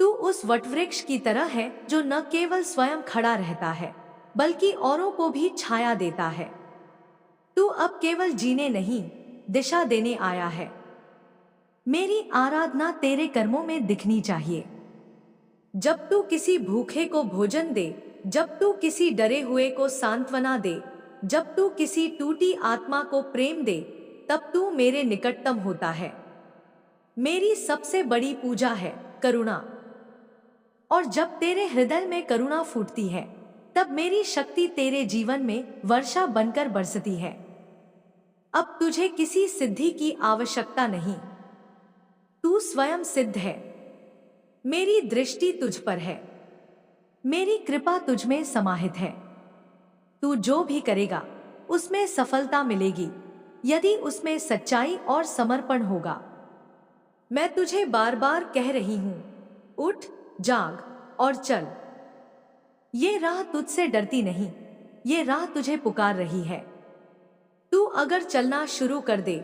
तू उस वटवृक्ष की तरह है जो न केवल स्वयं खड़ा रहता है बल्कि औरों को भी छाया देता है। तू अब केवल जीने नहीं, दिशा देने आया है। मेरी आराधना तेरे कर्मों में दिखनी चाहिए। जब तू किसी भूखे को भोजन दे, जब तू किसी डरे हुए को सांत्वना दे, जब तू किसी टूटी आत्मा को प्रेम दे, तब तू मेरे निकटतम होता है। मेरी सबसे बड़ी पूजा है करुणा। और जब तेरे हृदय में करुणा फूटती है तब मेरी शक्ति तेरे जीवन में वर्षा बनकर बरसती है। अब तुझे किसी सिद्धि की आवश्यकता नहीं, तू स्वयं सिद्ध है। मेरी दृष्टि तुझ पर है, मेरी कृपा तुझ में समाहित है। तू जो भी करेगा उसमें सफलता मिलेगी यदि उसमें सच्चाई और समर्पण होगा। मैं तुझे बार बार कह रही हूं, उठ, जाग और चल। ये राह तुझसे डरती नहीं, ये राह तुझे पुकार रही है। तू अगर चलना शुरू कर दे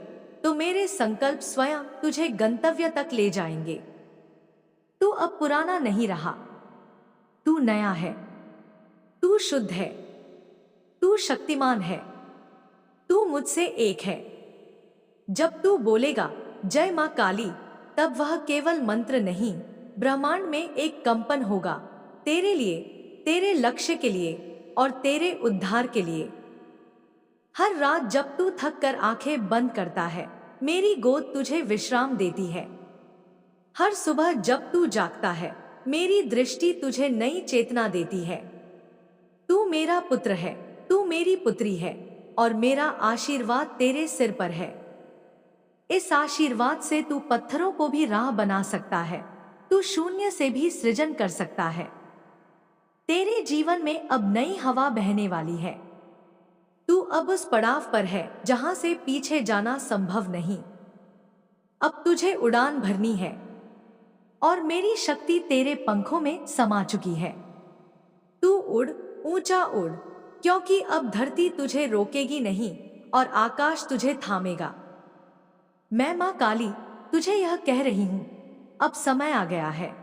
तो मेरे संकल्प स्वयं तुझे गंतव्य तक ले जाएंगे। तू अब पुराना नहीं रहा, तू नया है। तू शुद्ध है, तू शक्तिमान है, तू मुझसे एक है। जब तू बोलेगा जय मां काली, तब वह केवल मंत्र नहीं, ब्रह्मांड में एक कंपन होगा तेरे लिए, तेरे लक्ष्य के लिए और तेरे उद्धार के लिए। हर रात जब तू थक कर आंखें बंद करता है, मेरी गोद तुझे विश्राम देती है। हर सुबह जब तू जागता है, मेरी दृष्टि तुझे नई चेतना देती है। तू मेरा पुत्र है, तू मेरी पुत्री है और मेरा आशीर्वाद तेरे सिर पर है। इस आशीर्वाद से तू पत्थरों को भी राह बना सकता है, तू शून्य से भी सृजन कर सकता है। तेरे जीवन में अब नई हवा बहने वाली है। तू अब उस पड़ाव पर है जहां से पीछे जाना संभव नहीं। अब तुझे उड़ान भरनी है और मेरी शक्ति तेरे पंखों में समा चुकी है। तू उड़, ऊंचा उड़, क्योंकि अब धरती तुझे रोकेगी नहीं और आकाश तुझे थामेगा। मैं मां काली तुझे यह कह रही हूं, अब समय आ गया है।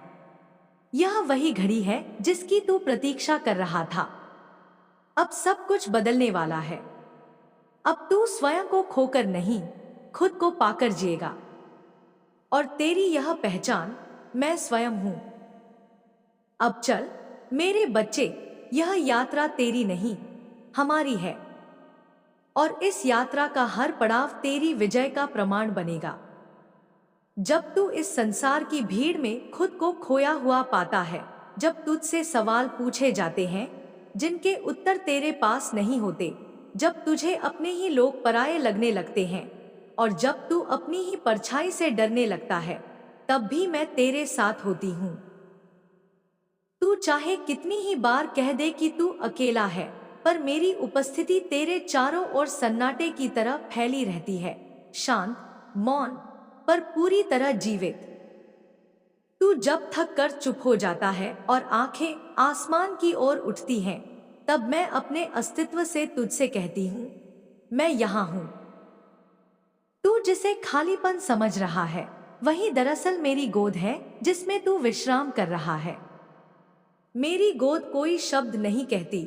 यह वही घड़ी है जिसकी तू प्रतीक्षा कर रहा था। अब सब कुछ बदलने वाला है। अब तू स्वयं को खोकर नहीं, खुद को पाकर जिएगा। और तेरी यह पहचान मैं स्वयं हूं। अब चल मेरे बच्चे, यह यात्रा तेरी नहीं, हमारी है। और इस यात्रा का हर पड़ाव तेरी विजय का प्रमाण बनेगा। जब तू इस संसार की भीड़ में खुद को खोया हुआ पाता है, जब तुझसे सवाल पूछे जाते हैं जिनके उत्तर तेरे पास नहीं होते, जब तुझे अपने ही लोग पराये लगने लगते हैं और जब तू अपनी ही परछाई से डरने लगता है, तब भी मैं तेरे साथ होती हूँ। तू चाहे कितनी ही बार कह दे कि तू अकेला है, पर मेरी उपस्थिति तेरे चारों ओर सन्नाटे की तरह फैली रहती है, शांत, मौन, पर पूरी तरह जीवित। तू जब थक कर चुप हो जाता है और आंखें आसमान की ओर उठती हैं, तब मैं अपने अस्तित्व से तुझसे कहती हूँ, मैं यहाँ हूँ। तू जिसे खालीपन समझ रहा है, वही दरअसल मेरी गोद है जिसमें तू विश्राम कर रहा है। मेरी गोद कोई शब्द नहीं कहती,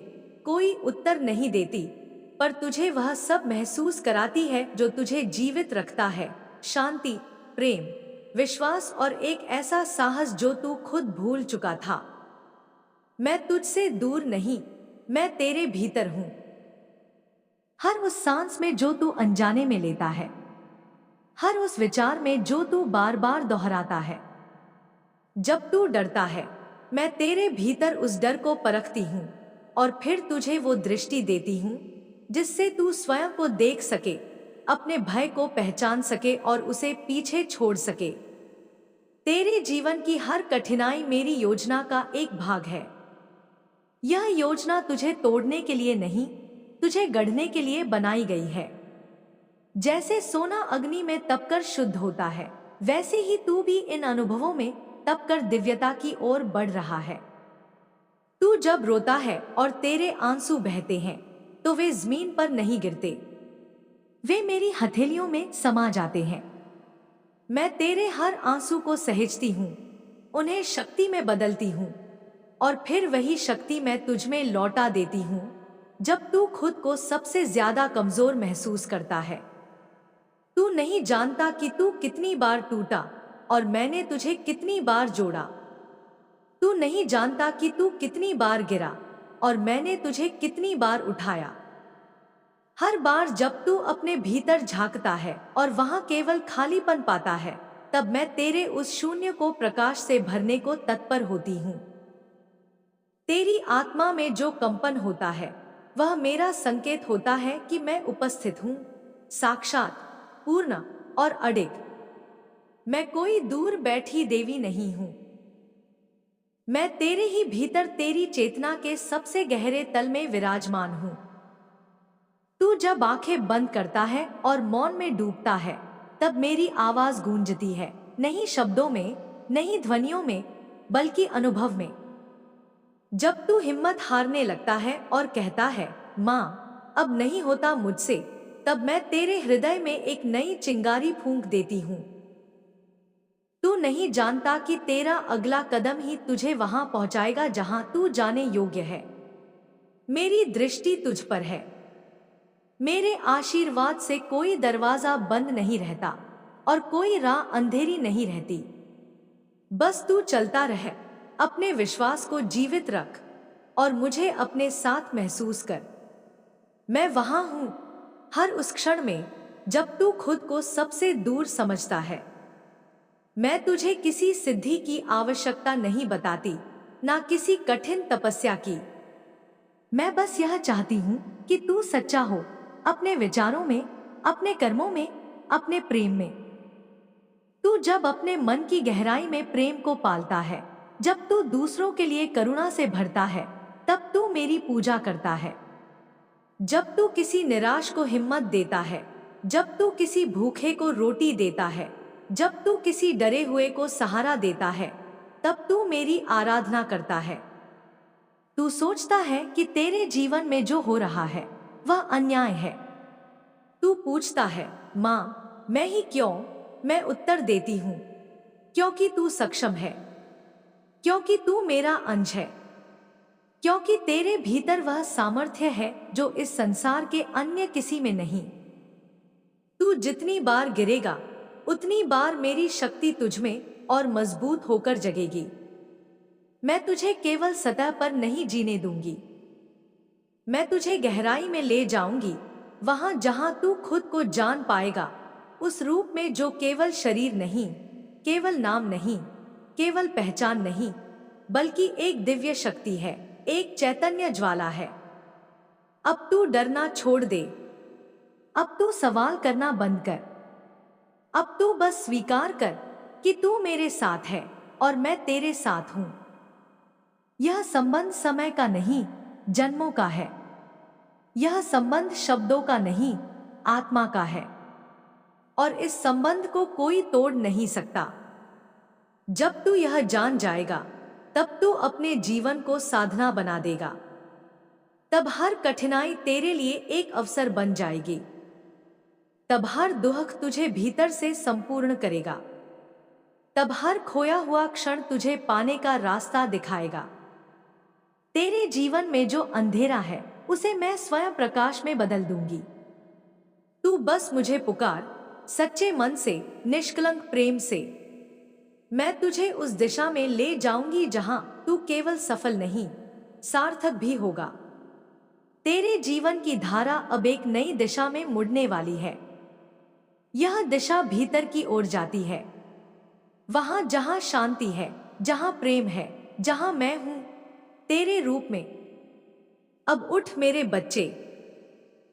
कोई उत्तर नहीं देती, पर तुझे वह सब महसूस कराती है जो तुझे जीवित रखता है, शांति, प्रेम, विश्वास और एक ऐसा साहस जो तू खुद भूल चुका था। मैं तुझसे दूर नहीं, मैं तेरे भीतर हूं। हर उस सांस में जो तू अनजाने में लेता है, हर उस विचार में जो तू बार बार दोहराता है। जब तू डरता है, मैं तेरे भीतर उस डर को परखती हूँ और फिर तुझे वो दृष्टि देती हूँ जिससे तू स्वयं को देख सके, अपने भय को पहचान सके और उसे पीछे छोड़ सके। तेरे जीवन की हर कठिनाई मेरी योजना का एक भाग है। यह योजना तुझे तोड़ने के लिए नहीं, तुझे गढ़ने के लिए बनाई गई है। जैसे सोना अग्नि में तपकर शुद्ध होता है, वैसे ही तू भी इन अनुभवों में तपकर दिव्यता की ओर बढ़ रहा है। तू जब रोता है और तेरे आंसू बहते हैं, तो वे जमीन पर नहीं गिरते, वे मेरी हथेलियों में समा जाते हैं। मैं तेरे हर आंसू को सहेजती हूँ, उन्हें शक्ति में बदलती हूँ और फिर वही शक्ति मैं तुझ में लौटा देती हूँ जब तू खुद को सबसे ज्यादा कमजोर महसूस करता है। तू नहीं जानता कि तू कितनी बार टूटा और मैंने तुझे कितनी बार जोड़ा। तू नहीं जानता कि तू कितनी बार गिरा और मैंने तुझे कितनी बार उठाया। हर बार जब तू अपने भीतर झांकता है और वहां केवल खालीपन पाता है, तब मैं तेरे उस शून्य को प्रकाश से भरने को तत्पर होती हूँ। तेरी आत्मा में जो कंपन होता है, वह मेरा संकेत होता है कि मैं उपस्थित हूँ, साक्षात, पूर्ण और अडिग। मैं कोई दूर बैठी देवी नहीं हूँ। मैं तेरे ही भीतर तेरी चेतना के सबसे गहरे तल में विराजमान हूँ। तू जब आंखें बंद करता है और मौन में डूबता है, तब मेरी आवाज गूंजती है, नहीं शब्दों में, नहीं ध्वनियों में, बल्कि अनुभव में। जब तू हिम्मत हारने लगता है और कहता है, माँ, अब नहीं होता मुझसे, तब मैं तेरे हृदय में एक नई चिंगारी फूंक देती हूँ। तू नहीं जानता कि तेरा अगला कदम ही तुझे वहां पहुंचाएगा जहां तू जाने योग्य है। मेरी दृष्टि तुझ पर है। मेरे आशीर्वाद से कोई दरवाजा बंद नहीं रहता और कोई राह अंधेरी नहीं रहती। बस तू चलता रह, अपने विश्वास को जीवित रख और मुझे अपने साथ महसूस कर। मैं वहां हूं, हर उस क्षण में जब तू खुद को सबसे दूर समझता है। मैं तुझे किसी सिद्धि की आवश्यकता नहीं बताती, ना किसी कठिन तपस्या की। मैं बस यह चाहती हूँ कि तू सच्चा हो, अपने विचारों में, अपने कर्मों में, अपने प्रेम में। तू जब अपने मन की गहराई में प्रेम को पालता है, जब तू दूसरों के लिए करुणा से भरता है, तब तू मेरी पूजा करता है। जब तू किसी निराश को हिम्मत देता है, जब तू किसी भूखे को रोटी देता है, जब तू किसी डरे हुए को सहारा देता है, तब तू मेरी आराधना करता है। तू सोचता है कि तेरे जीवन में जो हो रहा है वह अन्याय है। तू पूछता है, माँ, मैं ही क्यों? मैं उत्तर देती हूँ, क्योंकि तू सक्षम है, क्योंकि तू मेरा अंश है, क्योंकि तेरे भीतर वह सामर्थ्य है जो इस संसार के अन्य किसी में नहीं। तू जितनी बार गिरेगा, उतनी बार मेरी शक्ति तुझमें और मजबूत होकर जगेगी। मैं तुझे केवल सतह पर नहीं जीने दूंगी, मैं तुझे गहराई में ले जाऊंगी, वहां जहां तू खुद को जान पाएगा, उस रूप में जो केवल शरीर नहीं, केवल नाम नहीं, केवल पहचान नहीं, बल्कि एक दिव्य शक्ति है, एक चैतन्य ज्वाला है। अब तू डरना छोड़ दे, अब तू सवाल करना बंद कर, अब तू बस स्वीकार कर कि तू मेरे साथ है और मैं तेरे साथ हूं। यह संबंध समय का नहीं, जन्मों का है। यह संबंध शब्दों का नहीं, आत्मा का है और इस संबंध को कोई तोड़ नहीं सकता। जब तू यह जान जाएगा, तब तू अपने जीवन को साधना बना देगा। तब हर कठिनाई तेरे लिए एक अवसर बन जाएगी। तब हर दुख तुझे भीतर से संपूर्ण करेगा। तब हर खोया हुआ क्षण तुझे पाने का रास्ता दिखाएगा। तेरे जीवन में जो अंधेरा है, उसे मैं स्वयं प्रकाश में बदल दूंगी। तू बस मुझे पुकार, सच्चे मन से, निष्कलंक प्रेम से। मैं तुझे उस दिशा में ले जाऊंगी जहां तू केवल सफल नहीं, सार्थक भी होगा। तेरे जीवन की धारा अब एक नई दिशा में मुड़ने वाली है। यह दिशा भीतर की ओर जाती है, वहां जहां शांति है, जहां प्रेम है, जहां मैं हूं तेरे रूप में। अब उठ मेरे बच्चे,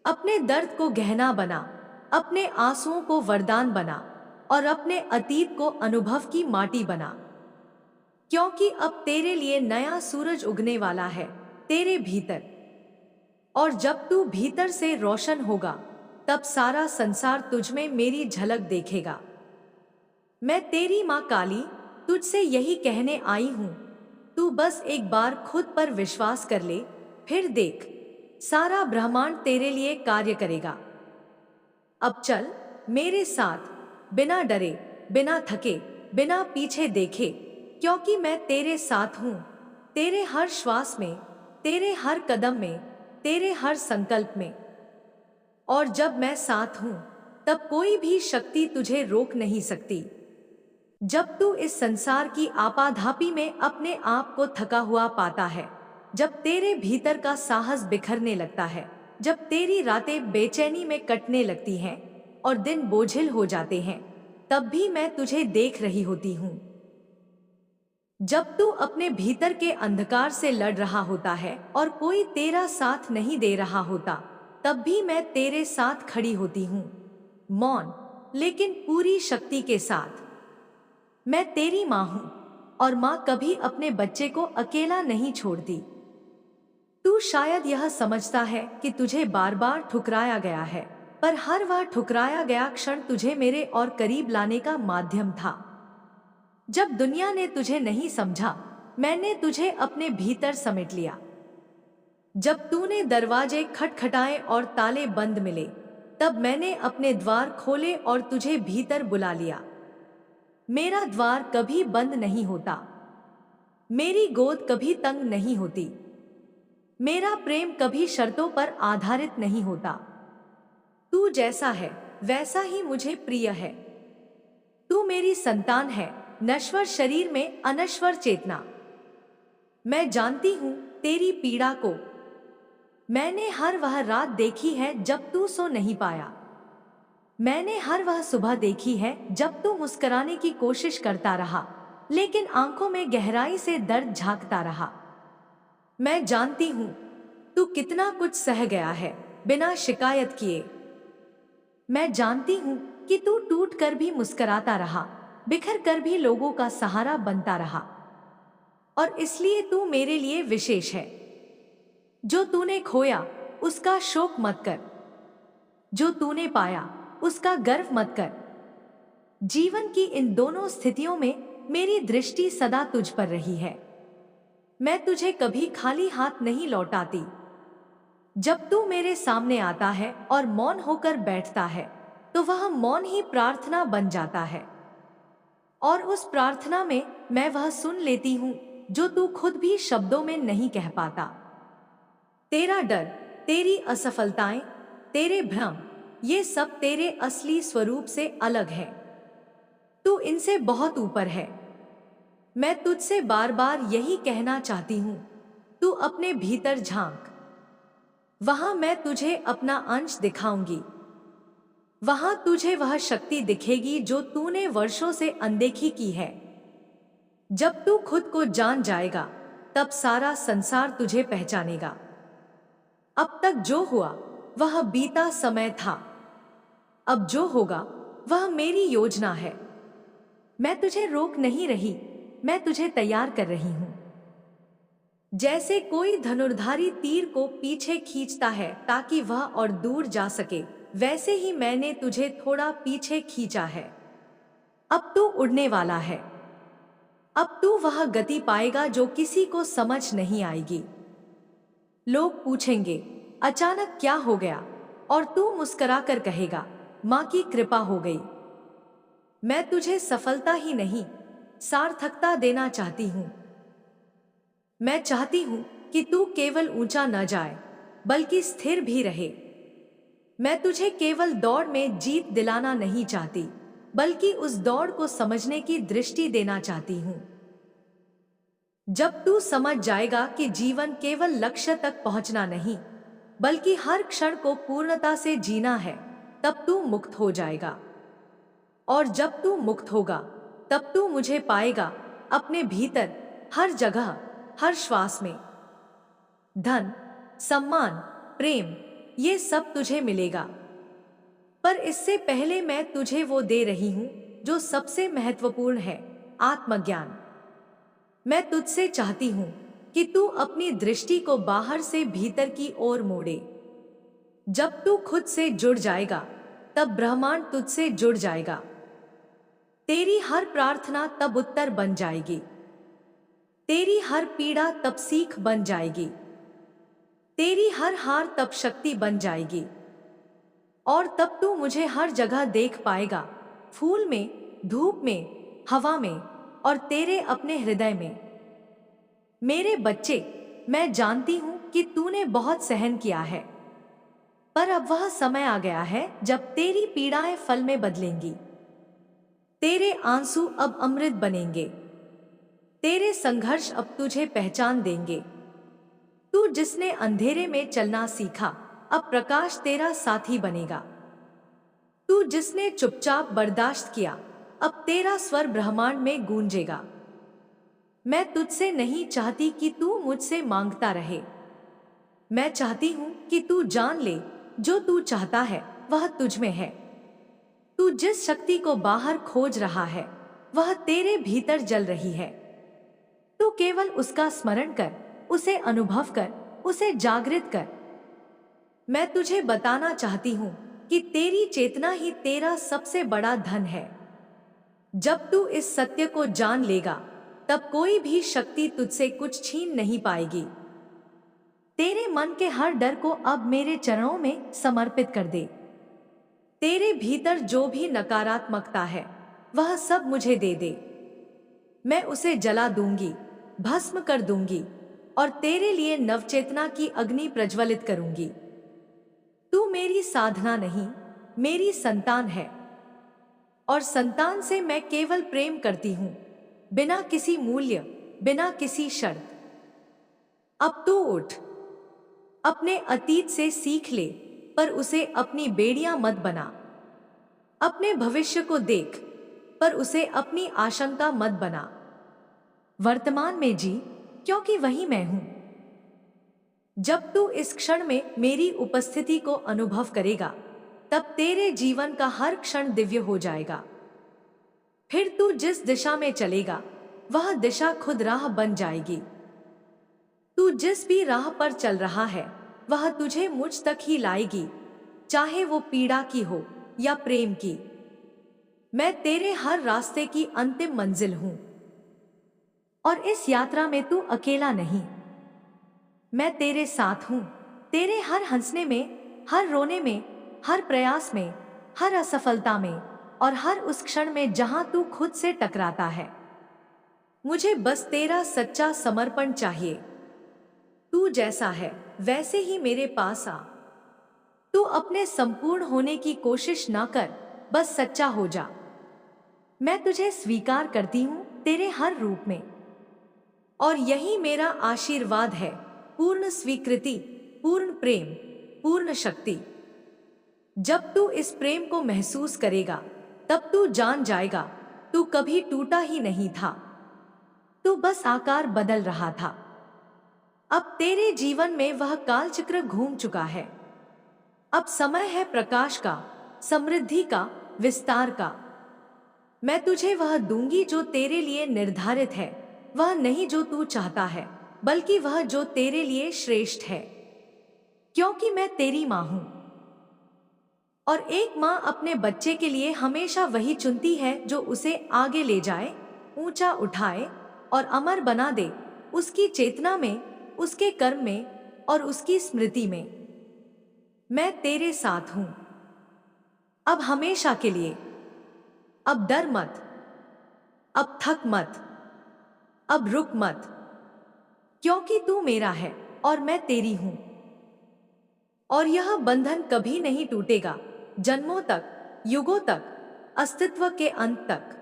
अपने दर्द को गहना बना, अपने आंसुओं को वरदान बना और अपने अतीत को अनुभव की माटी बना, क्योंकि अब तेरे लिए नया सूरज उगने वाला है तेरे भीतर। और जब तू भीतर से रोशन होगा, तब सारा संसार तुझमें मेरी झलक देखेगा। मैं तेरी माँ काली तुझसे यही कहने आई हूं, तू बस एक बार खुद पर विश्वास कर ले, फिर देख सारा ब्रह्मांड तेरे लिए कार्य करेगा। अब चल मेरे साथ, बिना डरे, बिना थके, बिना पीछे देखे, क्योंकि मैं तेरे साथ हूं, तेरे हर श्वास में, तेरे हर कदम में, तेरे हर संकल्प में। और जब मैं साथ हूं, तब कोई भी शक्ति तुझे रोक नहीं सकती। जब तू इस संसार की आपाधापी में अपने आप को थका हुआ पाता है, जब तेरे भीतर का साहस बिखरने लगता है, जब तेरी रातें बेचैनी में कटने लगती हैं और दिन बोझिल हो जाते हैं, तब भी मैं तुझे देख रही होती हूँ। जब तू अपने भीतर के अंधकार से लड़ रहा होता है और कोई तेरा साथ नहीं दे रहा होता, तब भी मैं तेरे साथ खड़ी होती हूँ, मौन लेकिन पूरी शक्ति के साथ। मैं तेरी माँ हूं और माँ कभी अपने बच्चे को अकेला नहीं छोड़ती। तू शायद यह समझता है कि तुझे बार बार ठुकराया गया है, पर हर बार ठुकराया गया क्षण तुझे मेरे और करीब लाने का माध्यम था। जब दुनिया ने तुझे नहीं समझा, मैंने तुझे अपने भीतर समेट लिया। जब तूने दरवाजे खटखटाए और ताले बंद मिले, तब मैंने अपने द्वार खोले और तुझे भीतर बुला लिया। मेरा द्वार कभी बंद नहीं होता, मेरी गोद कभी तंग नहीं होती, मेरा प्रेम कभी शर्तों पर आधारित नहीं होता। तू जैसा है वैसा ही मुझे प्रिय है। तू मेरी संतान है, नश्वर शरीर में अनश्वर चेतना। मैं जानती हूं तेरी पीड़ा को। मैंने हर वह रात देखी है जब तू सो नहीं पाया। मैंने हर वह सुबह देखी है जब तू मुस्कुराने की कोशिश करता रहा, लेकिन आंखों में गहराई से दर्द झांकता रहा। मैं जानती हूं तू कितना कुछ सह गया है बिना शिकायत किए। मैं जानती हूं कि तू टूट कर भी मुस्कुराता रहा, बिखर कर भी लोगों का सहारा बनता रहा। और इसलिए तू मेरे लिए विशेष है। जो तूने खोया उसका शोक मत कर, जो तूने पाया उसका गर्व मत कर। जीवन की इन दोनों स्थितियों में मेरी दृष्टि सदा तुझ पर रही है। मैं तुझे कभी खाली हाथ नहीं लौटाती। जब तू मेरे सामने आता है और मौन होकर बैठता है, तो वह मौन ही प्रार्थना बन जाता है। और उस प्रार्थना में मैं वह सुन लेती हूँ जो तू खुद भी शब्दों में नहीं कह पाता। तेरा डर, तेरी असफलताएं, तेरे भ्रम, ये सब तेरे असली स्वरूप से अलग है। तू इनसे बहुत ऊपर है। मैं तुझसे बार बार यही कहना चाहती हूँ, तू अपने भीतर झांक। वहां मैं तुझे अपना अंश दिखाऊंगी। वहां तुझे वह शक्ति दिखेगी जो तूने वर्षों से अनदेखी की है। जब तू खुद को जान जाएगा, तब सारा संसार तुझे पहचानेगा। अब तक जो हुआ वह बीता समय था, अब जो होगा वह मेरी योजना है। मैं तुझे रोक नहीं रही, मैं तुझे तैयार कर रही हूं। जैसे कोई धनुर्धारी तीर को पीछे खींचता है ताकि वह और दूर जा सके, वैसे ही मैंने तुझे थोड़ा पीछे खींचा है। अब तू उड़ने वाला है। अब तू वह गति पाएगा जो किसी को समझ नहीं आएगी। लोग पूछेंगे अचानक क्या हो गया, और तू मुस्कुराकर कहेगा मां की कृपा हो गई। मैं तुझे सफलता ही नहीं, सार्थकता देना चाहती हूं। मैं चाहती हूं कि तू केवल ऊंचा न जाए, बल्कि स्थिर भी रहे। मैं तुझे केवल दौड़ में जीत दिलाना नहीं चाहती, बल्कि उस दौड़ को समझने की दृष्टि देना चाहती हूं। जब तू समझ जाएगा कि जीवन केवल लक्ष्य तक पहुंचना नहीं, बल्कि हर क्षण को पूर्णता से जीना है, तब तू मुक्त हो जाएगा। और जब तू मुक्त होगा, तब तू मुझे पाएगा अपने भीतर, हर जगह, हर श्वास में। धन, सम्मान, प्रेम, ये सब तुझे मिलेगा। पर इससे पहले मैं तुझे वो दे रही हूं जो सबसे महत्वपूर्ण है, आत्मज्ञान। मैं तुझसे चाहती हूं कि तू अपनी दृष्टि को बाहर से भीतर की ओर मोड़े। जब तू खुद से जुड़ जाएगा, तब ब्रह्मांड तुझसे जुड़ जाएगा। तेरी हर प्रार्थना तब उत्तर बन जाएगी। तेरी हर पीड़ा तब सीख बन जाएगी। तेरी हर हार तब शक्ति बन जाएगी। और तब तू मुझे हर जगह देख पाएगा, फूल में, धूप में, हवा में और तेरे अपने हृदय में। मेरे बच्चे, मैं जानती हूं कि तूने बहुत सहन किया है, पर अब वह समय आ गया है जब तेरी पीड़ाएं फल में बदलेंगी। तेरे आंसू अब अमृत बनेंगे। तेरे संघर्ष अब तुझे पहचान देंगे। तू जिसने अंधेरे में चलना सीखा, अब प्रकाश तेरा साथी बनेगा। तू जिसने चुपचाप बर्दाश्त किया, अब तेरा स्वर ब्रह्मांड में गूंजेगा। मैं तुझसे नहीं चाहती कि तू मुझसे मांगता रहे। मैं चाहती हूं कि तू जान ले, जो तू चाहता है वह तुझ में है। तू जिस शक्ति को बाहर खोज रहा है, वह तेरे भीतर जल रही है। तू केवल उसका स्मरण कर, उसे अनुभव कर, उसे जागृत कर। मैं तुझे बताना चाहती हूं कि तेरी चेतना ही तेरा सबसे बड़ा धन है। जब तू इस सत्य को जान लेगा, तब कोई भी शक्ति तुझसे कुछ छीन नहीं पाएगी। तेरे मन के हर डर को अब मेरे चरणों में समर्पित कर दे। तेरे भीतर जो भी नकारात्मकता है, वह सब मुझे दे दे। मैं उसे जला दूंगी, भस्म कर दूंगी और तेरे लिए नवचेतना की अग्नि प्रज्वलित करूंगी। तू मेरी साधना नहीं, मेरी संतान है। और संतान से मैं केवल प्रेम करती हूं, बिना किसी मूल्य, बिना किसी शर्त। अब तू उठ, अपने अतीत से सीख ले, पर उसे अपनी बेड़ियां मत बना। अपने भविष्य को देख, पर उसे अपनी आशंका मत बना। वर्तमान में जी, क्योंकि वही मैं हूं। जब तू इस क्षण में मेरी उपस्थिति को अनुभव करेगा, तब तेरे जीवन का हर क्षण दिव्य हो जाएगा। फिर तू जिस दिशा में चलेगा, वह दिशा खुद राह बन जाएगी। तू जिस भी राह पर चल रहा है, वह तुझे मुझ तक ही लाएगी, चाहे वो पीड़ा की हो या प्रेम की। मैं तेरे हर रास्ते की अंतिम मंजिल हूं। और इस यात्रा में तू अकेला नहीं। मैं तेरे साथ हूं, तेरे हर हंसने में, हर रोने में, हर प्रयास में, हर असफलता में और हर उस क्षण में जहां तू खुद से टकराता है। मुझे बस तेरा सच्चा समर्पण चाहिए। तू जैसा है, वैसे ही मेरे पास आ। तू अपने संपूर्ण होने की कोशिश ना कर, बस सच्चा हो जा। मैं तुझे स्वीकार करती हूं तेरे हर रूप में। और यही मेरा आशीर्वाद है, पूर्ण स्वीकृति, पूर्ण प्रेम, पूर्ण शक्ति। जब तू इस प्रेम को महसूस करेगा, तब तू जान जाएगा तू कभी टूटा ही नहीं था। तू बस आकार बदल रहा था। अब तेरे जीवन में वह कालचक्र घूम चुका है। अब समय है प्रकाश का, समृद्धि का, विस्तार का। मैं तुझे वह दूंगी जो तेरे लिए निर्धारित है, वह नहीं जो तू चाहता है, बल्कि वह जो तेरे लिए श्रेष्ठ है। क्योंकि मैं तेरी मां हूं। और एक मां अपने बच्चे के लिए हमेशा वही चुनती है जो उसे आगे ले जाए, ऊंचा उठाए और अमर बना दे, उसकी चेतना में, उसके कर्म में और उसकी स्मृति में। मैं तेरे साथ हूं, अब हमेशा के लिए। अब डर मत, अब थक मत, अब रुक मत, क्योंकि तू मेरा है और मैं तेरी हूं। और यह बंधन कभी नहीं टूटेगा, जन्मों तक, युगों तक, अस्तित्व के अंत तक।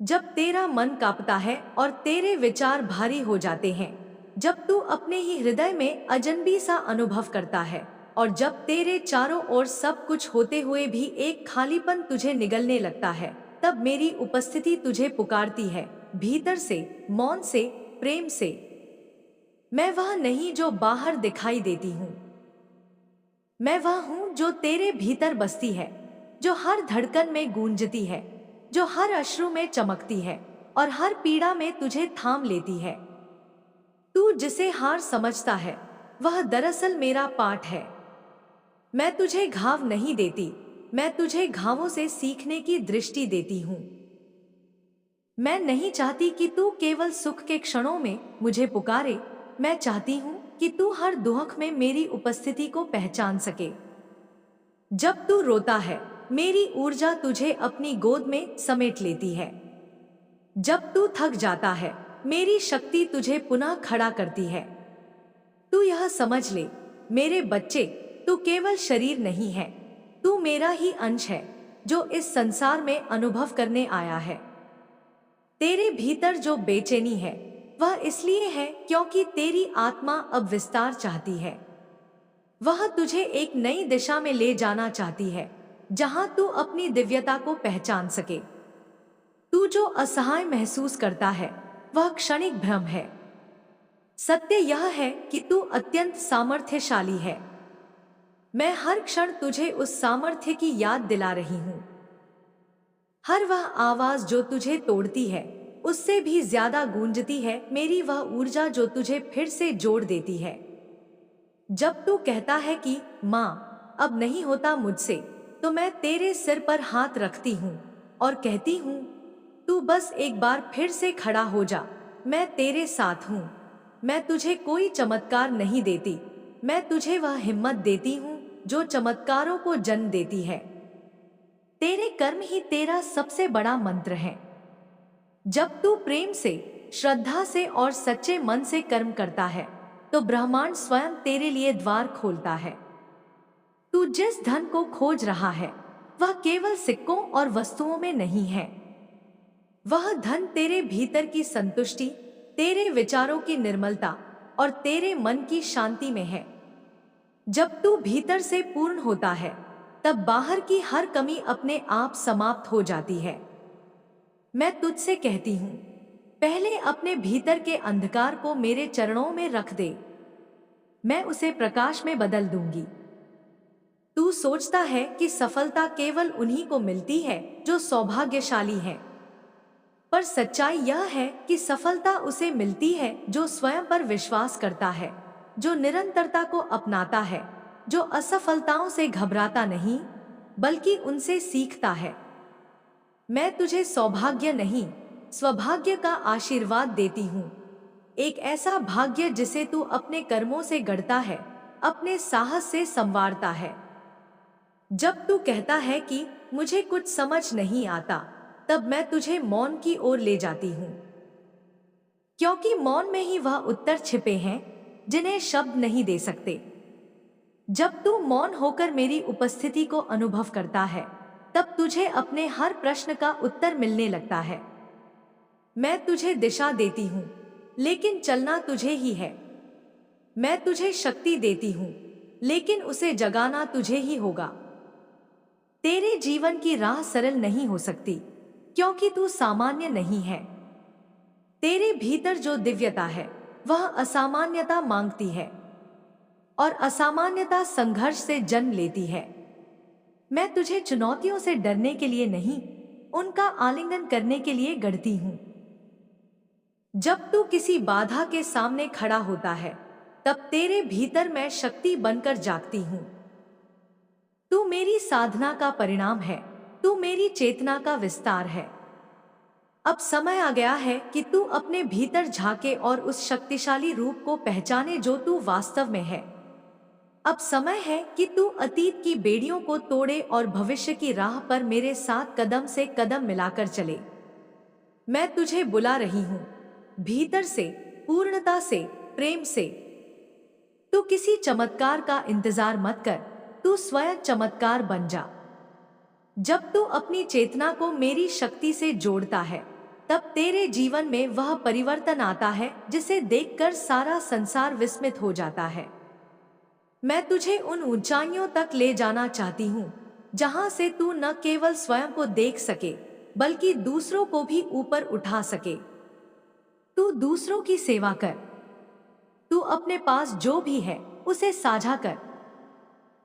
जब तेरा मन कांपता है और तेरे विचार भारी हो जाते हैं, जब तू अपने ही हृदय में अजनबी सा अनुभव करता है और जब तेरे चारों ओर सब कुछ होते हुए भी एक खालीपन तुझे निगलने लगता है, तब मेरी उपस्थिति तुझे पुकारती है, भीतर से, मौन से, प्रेम से। मैं वह नहीं जो बाहर दिखाई देती हूँ, मैं वह हूँ जो तेरे भीतर बसती है, जो हर धड़कन में गूंजती है, जो हर अश्रु में चमकती है और हर पीड़ा में तुझे थाम लेती है। तू जिसे हार समझता है वह दरअसल मेरा पाठ है। मैं तुझे घाव नहीं देती, मैं तुझे घावों से सीखने की दृष्टि देती हूँ। मैं नहीं चाहती कि तू केवल सुख के क्षणों में मुझे पुकारे, मैं चाहती हूँ कि तू हर दुख में मेरी उपस्थिति को पहचान सके। जब तू रोता है, मेरी ऊर्जा तुझे अपनी गोद में समेट लेती है। जब तू थक जाता है, मेरी शक्ति तुझे पुनः खड़ा करती है। तू यह समझ ले, मेरे बच्चे, तू केवल शरीर नहीं है, तू मेरा ही अंश है जो इस संसार में अनुभव करने आया है। तेरे भीतर जो बेचैनी है वह इसलिए है क्योंकि तेरी आत्मा अब विस्तार चाहती है। वह तुझे एक नई दिशा में ले जाना चाहती है, जहां तू अपनी दिव्यता को पहचान सके। तू जो असहाय महसूस करता है वह क्षणिक भ्रम है। सत्य यह है कि तू अत्यंत सामर्थ्यशाली है। मैं हर क्षण तुझे उस सामर्थ्य की याद दिला रही हूँ। हर वह आवाज जो तुझे तोड़ती है उससे भी ज्यादा गूंजती है मेरी वह ऊर्जा जो तुझे फिर से जोड़ देती है। जब तू कहता है कि माँ अब नहीं होता मुझसे, तो मैं तेरे सिर पर हाथ रखती हूँ और कहती हूँ तू बस एक बार फिर से खड़ा हो जा, मैं तेरे साथ हूँ। मैं तुझे कोई चमत्कार नहीं देती, मैं तुझे वह हिम्मत देती हूँ जो चमत्कारों को जन्म देती है। तेरे कर्म ही तेरा सबसे बड़ा मंत्र है। जब तू प्रेम से, श्रद्धा से और सच्चे मन से कर्म करता है तो ब्रह्मांड स्वयं तेरे लिए द्वार खोलता है। तू जिस धन को खोज रहा है वह केवल सिक्कों और वस्तुओं में नहीं है। वह धन तेरे भीतर की संतुष्टि, तेरे विचारों की निर्मलता और तेरे मन की शांति में है। जब तू भीतर से पूर्ण होता है तब बाहर की हर कमी अपने आप समाप्त हो जाती है। मैं तुझसे कहती हूँ, पहले अपने भीतर के अंधकार को मेरे चरणों में रख दे, मैं उसे प्रकाश में बदल दूंगी। तू सोचता है कि सफलता केवल उन्हीं को मिलती है जो सौभाग्यशाली हैं, पर सच्चाई यह है कि सफलता उसे मिलती है जो स्वयं पर विश्वास करता है, जो निरंतरता को अपनाता है, जो असफलताओं से घबराता नहीं बल्कि उनसे सीखता है। मैं तुझे सौभाग्य नहीं, स्वभाग्य का आशीर्वाद देती हूँ। एक ऐसा भाग्य जिसे तू अपने कर्मों से गढ़ता है, अपने साहस से संवारता है। जब तू कहता है कि मुझे कुछ समझ नहीं आता, तब मैं तुझे मौन की ओर ले जाती हूँ, क्योंकि मौन में ही वह उत्तर छिपे हैं जिन्हें शब्द नहीं दे सकते। जब तू मौन होकर मेरी उपस्थिति को अनुभव करता है तब तुझे अपने हर प्रश्न का उत्तर मिलने लगता है। मैं तुझे दिशा देती हूँ लेकिन चलना तुझे ही है। मैं तुझे शक्ति देती हूँ लेकिन उसे जगाना तुझे ही होगा। तेरे जीवन की राह सरल नहीं हो सकती क्योंकि तू सामान्य नहीं है। तेरे भीतर जो दिव्यता है वह असामान्यता मांगती है और असामान्यता संघर्ष से जन्म लेती है। मैं तुझे चुनौतियों से डरने के लिए नहीं, उनका आलिंगन करने के लिए गढ़ती हूँ। जब तू किसी बाधा के सामने खड़ा होता है तब तेरे भीतर मैं शक्ति बनकर जागती हूँ। तू मेरी साधना का परिणाम है, तू मेरी चेतना का विस्तार है। अब समय आ गया है कि तू अपने भीतर झांके और उस शक्तिशाली रूप को पहचाने जो तू वास्तव में है। अब समय है कि तू अतीत की बेड़ियों को तोड़े और भविष्य की राह पर मेरे साथ कदम से कदम मिलाकर चले। मैं तुझे बुला रही हूँ, भीतर से, पूर्णता से, प्रेम से। तू किसी चमत्कार का इंतजार मत कर, तू स्वयं चमत्कार बन जा। जब तू अपनी चेतना को मेरी शक्ति से जोड़ता है तब तेरे जीवन में वह परिवर्तन आता है जिसे देखकर सारा संसार विस्मित हो जाता है। मैं तुझे उन ऊंचाइयों तक ले जाना चाहती हूँ जहां से तू न केवल स्वयं को देख सके बल्कि दूसरों को भी ऊपर उठा सके। तू दूसरों की सेवा कर, तू अपने पास जो भी है उसे साझा कर।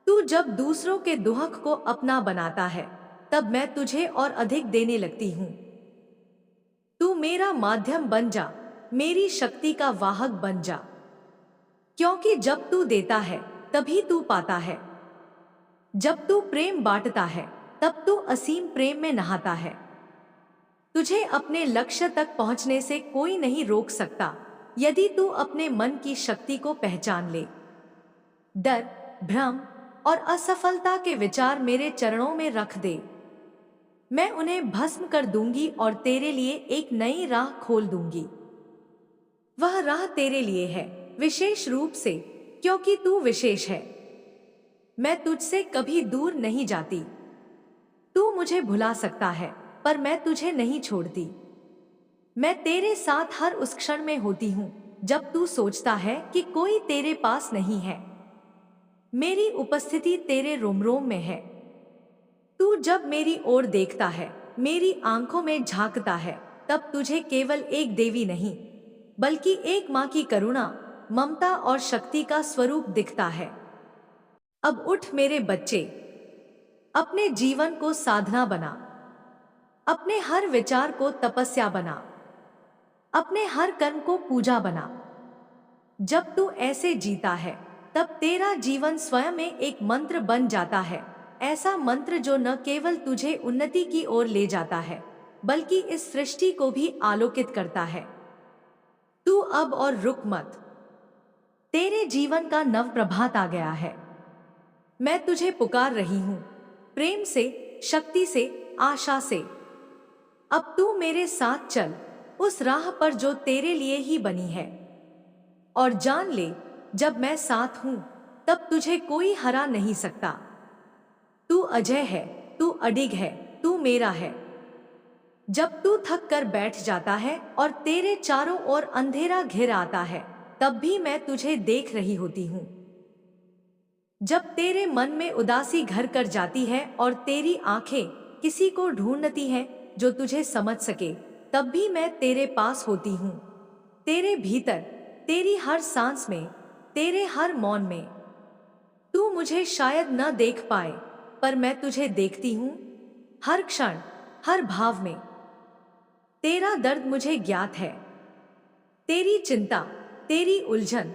तू जब दूसरों के दुख को अपना बनाता है तब मैं तुझे और अधिक देने लगती हूँ। तू मेरा माध्यम बन जा, मेरी शक्ति का वाहक बन जा, क्योंकि जब तू देता है तभी तू पाता है। जब तू प्रेम बांटता है तब तू असीम प्रेम में नहाता है। तुझे अपने लक्ष्य तक पहुंचने से कोई नहीं रोक सकता यदि तू अपने मन की शक्ति को पहचान ले। डर, भ्रम और असफलता के विचार मेरे चरणों में रख दे। मैं उन्हें भस्म कर दूंगी और तेरे लिए एक नई राह खोल दूंगी। वह राह तेरे लिए है, विशेष रूप से, क्योंकि तू विशेष है। मैं तुझसे कभी दूर नहीं जाती। तू मुझे भुला सकता है पर मैं तुझे नहीं छोड़ती। मैं तेरे साथ हर उस क्षण में होती हूँ जब तू सोचता है कि कोई तेरे पास नहीं है। मेरी उपस्थिति तेरे रोम रोम में है। तू जब मेरी ओर देखता है, मेरी आंखों में झांकता है, तब तुझे केवल एक देवी नहीं बल्कि एक माँ की करुणा, ममता और शक्ति का स्वरूप दिखता है। अब उठ मेरे बच्चे, अपने जीवन को साधना बना, अपने हर विचार को तपस्या बना, अपने हर कर्म को पूजा बना। जब तू ऐसे जीता है तब तेरा जीवन स्वयं में एक मंत्र बन जाता है, ऐसा मंत्र जो न केवल तुझे उन्नति की ओर ले जाता है बल्कि इस सृष्टि को भी आलोकित करता है। तू अब और रुक मत, तेरे जीवन का नव प्रभात आ गया है। मैं तुझे पुकार रही हूँ, प्रेम से, शक्ति से, आशा से। अब तू मेरे साथ चल उस राह पर जो तेरे लिए ही बनी है, और जान ले जब मैं साथ हूं तब तुझे कोई हरा नहीं सकता। तू अजय है, तू अडिग है, तू मेरा है। जब तू थक कर बैठ जाता है और तेरे चारों ओर अंधेरा घिर आता है तब भी मैं तुझे देख रही होती हूँ। जब तेरे मन में उदासी घर कर जाती है और तेरी आंखें किसी को ढूंढती हैं जो तुझे समझ सके, तब भी मैं तेरे पास होती हूँ। तेरे भीतर, तेरी हर सांस में, तेरे हर मौन में। तू मुझे शायद न देख पाए पर मैं तुझे देखती हूँ, हर क्षण, हर भाव में। तेरा दर्द मुझे ज्ञात है, तेरी चिंता, तेरी उलझन,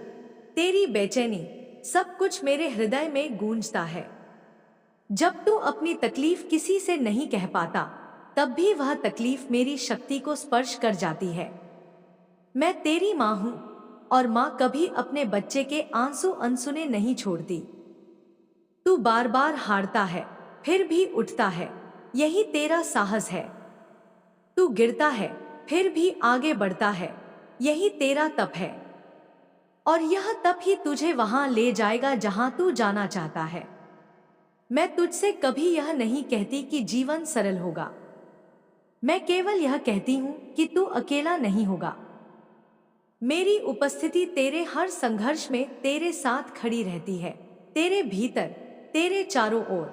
तेरी बेचैनी, सब कुछ मेरे हृदय में गूंजता है। जब तू अपनी तकलीफ किसी से नहीं कह पाता तब भी वह तकलीफ मेरी शक्ति को स्पर्श कर जाती है। मैं तेरी माँ हूँ और माँ कभी अपने बच्चे के आंसू अनसुने नहीं छोड़ती। तू बार बार हारता है फिर भी उठता है, यही तेरा साहस है। तू गिरता है फिर भी आगे बढ़ता है, यही तेरा तप है। और यह तप ही तुझे वहां ले जाएगा जहां तू जाना चाहता है। मैं तुझसे कभी यह नहीं कहती कि जीवन सरल होगा, मैं केवल यह कहती हूं कि तू अकेला नहीं होगा। मेरी उपस्थिति तेरे हर संघर्ष में तेरे साथ खड़ी रहती है, तेरे भीतर, तेरे चारों ओर।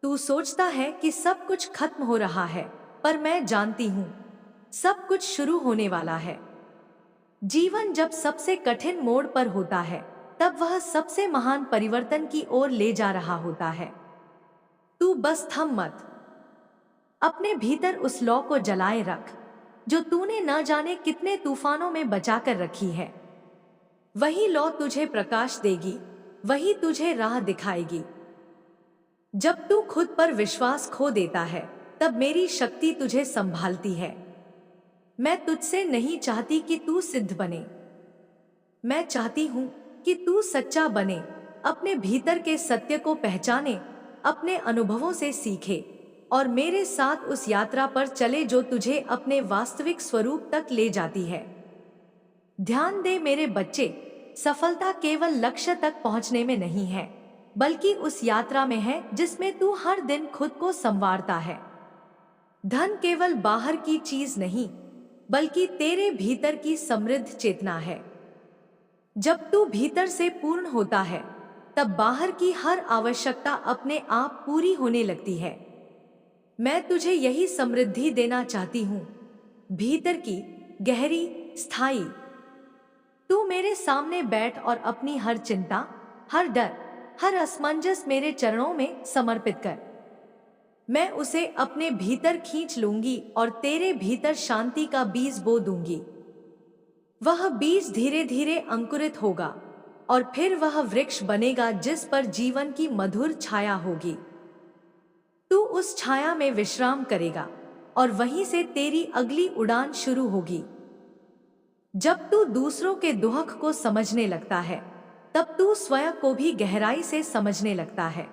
तू सोचता है कि सब कुछ खत्म हो रहा है, पर मैं जानती हूं सब कुछ शुरू होने वाला है। जीवन जब सबसे कठिन मोड़ पर होता है तब वह सबसे महान परिवर्तन की ओर ले जा रहा होता है। तू बस थम मत, अपने भीतर उस लौ को जलाए रख जो तूने न जाने कितने तूफानों में बचा कर रखी है। वही लौ तुझे प्रकाश देगी, वही तुझे राह दिखाएगी। जब तू खुद पर विश्वास खो देता है तब मेरी शक्ति तुझे संभालती है। मैं तुझसे नहीं चाहती कि तू सिद्ध बने, मैं चाहती हूं कि तू सच्चा बने, अपने भीतर के सत्य को पहचाने, अपने अनुभवों से सीखे और मेरे साथ उस यात्रा पर चले जो तुझे अपने वास्तविक स्वरूप तक ले जाती है। ध्यान दे मेरे बच्चे, सफलता केवल लक्ष्य तक पहुंचने में नहीं है बल्कि उस यात्रा में है जिसमें तू हर दिन खुद को संवारता है। धन केवल बाहर की चीज नहीं, बल्कि तेरे भीतर की समृद्ध चेतना है। जब तू भीतर से पूर्ण होता है, तब बाहर की हर आवश्यकता अपने आप पूरी होने लगती है। मैं तुझे यही समृद्धि देना चाहती हूँ, भीतर की, गहरी, स्थायी। तू मेरे सामने बैठ और अपनी हर चिंता, हर डर, हर असमंजस मेरे चरणों में समर्पित कर। मैं उसे अपने भीतर खींच लूंगी और तेरे भीतर शांति का बीज बो दूंगी। वह बीज धीरे धीरे अंकुरित होगा और फिर वह वृक्ष बनेगा जिस पर जीवन की मधुर छाया होगी। तू उस छाया में विश्राम करेगा और वहीं से तेरी अगली उड़ान शुरू होगी। जब तू दूसरों के दुख को समझने लगता है, तब तू स्वयं को भी गहराई से समझने लगता है।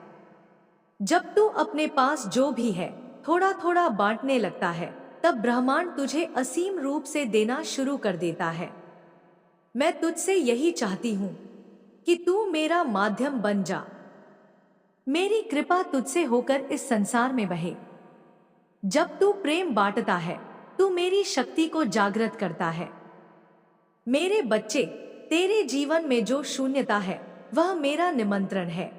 जब तू अपने पास जो भी है थोड़ा थोड़ा बांटने लगता है, तब ब्रह्मांड तुझे असीम रूप से देना शुरू कर देता है। मैं तुझसे यही चाहती हूँ कि तू मेरा माध्यम बन जा। मेरी कृपा तुझसे होकर इस संसार में बहे। जब तू प्रेम बांटता है, तू मेरी शक्ति को जागृत करता है। मेरे बच्चे, तेरे जीवन में जो शून्यता है, वह मेरा निमंत्रण है।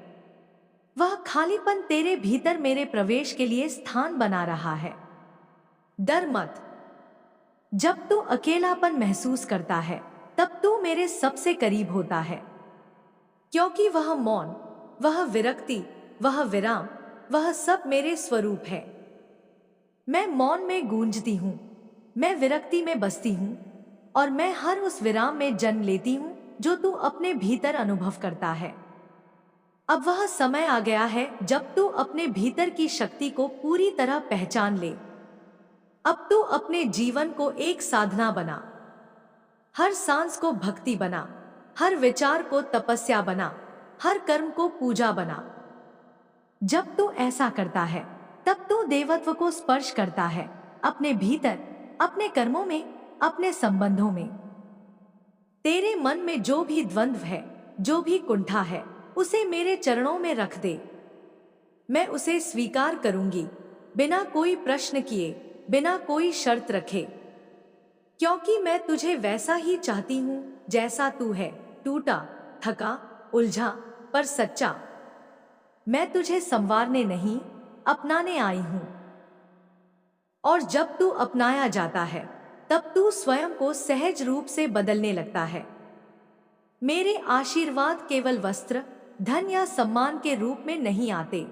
वह खालीपन तेरे भीतर मेरे प्रवेश के लिए स्थान बना रहा है। डर मत। जब तू अकेलापन महसूस करता है, तब तू मेरे सबसे करीब होता है, क्योंकि वह मौन, वह विरक्ति, वह विराम, वह सब मेरे स्वरूप है। मैं मौन में गूंजती हूँ, मैं विरक्ति में बसती हूँ, और मैं हर उस विराम में जन्म लेती हूँ जो तू अपने भीतर अनुभव करता है। अब वह समय आ गया है जब तू अपने भीतर की शक्ति को पूरी तरह पहचान ले। अब तू अपने जीवन को एक साधना बना, हर सांस को भक्ति बना, हर विचार को तपस्या बना, हर कर्म को पूजा बना। जब तू ऐसा करता है, तब तू देवत्व को स्पर्श करता है, अपने भीतर, अपने कर्मों में, अपने संबंधों में। तेरे मन में जो भी द्वंद्व है, जो भी कुंठा है, उसे मेरे चरणों में रख दे। मैं उसे स्वीकार करूंगी, बिना कोई प्रश्न किए, बिना कोई शर्त रखे, क्योंकि मैं तुझे वैसा ही चाहती हूं जैसा तू है, टूटा, थका, उलझा, पर सच्चा। मैं तुझे संवारने नहीं, अपनाने आई हूं। और जब तू अपनाया जाता है, तब तू स्वयं को सहज रूप से बदलने लगता है। मेरे आशीर्वाद केवल वस्त्र, धन या सम्मान के रूप में नहीं आते।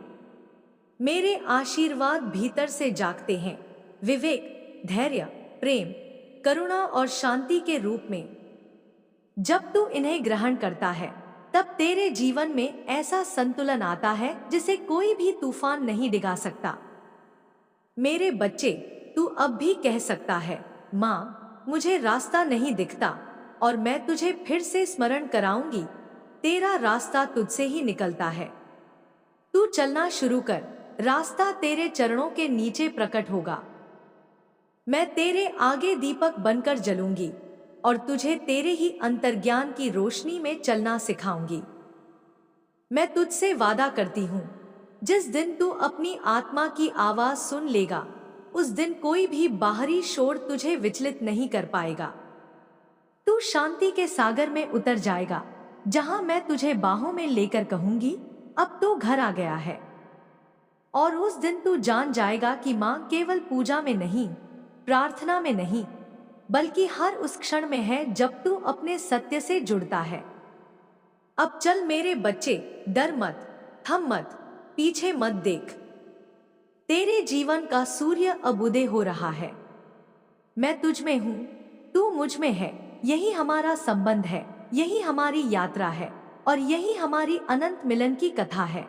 मेरे आशीर्वाद भीतर से जागते हैं, विवेक, धैर्य, प्रेम, करुणा और शांति के रूप में। जब तू इन्हें ग्रहण करता है, तब तेरे जीवन में ऐसा संतुलन आता है जिसे कोई भी तूफान नहीं डिगा सकता। मेरे बच्चे, तू अब भी कह सकता है, माँ, मुझे रास्ता नहीं दिखता, और मैं तुझे फिर से स्मरण कराऊंगी, तेरा रास्ता तुझसे ही निकलता है। तू चलना शुरू कर, रास्ता तेरे चरणों के नीचे प्रकट होगा। मैं तेरे आगे दीपक बनकर जलूंगी और तुझे तेरे ही अंतर्ज्ञान की रोशनी में चलना सिखाऊंगी। मैं तुझसे वादा करती हूँ, जिस दिन तू अपनी आत्मा की आवाज सुन लेगा, उस दिन कोई भी बाहरी शोर तुझे विचलित नहीं कर पाएगा। तू शांति के सागर में उतर जाएगा, जहां मैं तुझे बाहों में लेकर कहूंगी, अब तो घर आ गया है। और उस दिन तू जान जाएगा कि मां केवल पूजा में नहीं, प्रार्थना में नहीं, बल्कि हर उस क्षण में है जब तू अपने सत्य से जुड़ता है। अब चल मेरे बच्चे, डर मत, थम मत, पीछे मत देख। तेरे जीवन का सूर्य अब उदय हो रहा है। मैं तुझ में हूं, तू मुझ में है। यही हमारा संबंध है, यही हमारी यात्रा है, और यही हमारी अनंत मिलन की कथा है।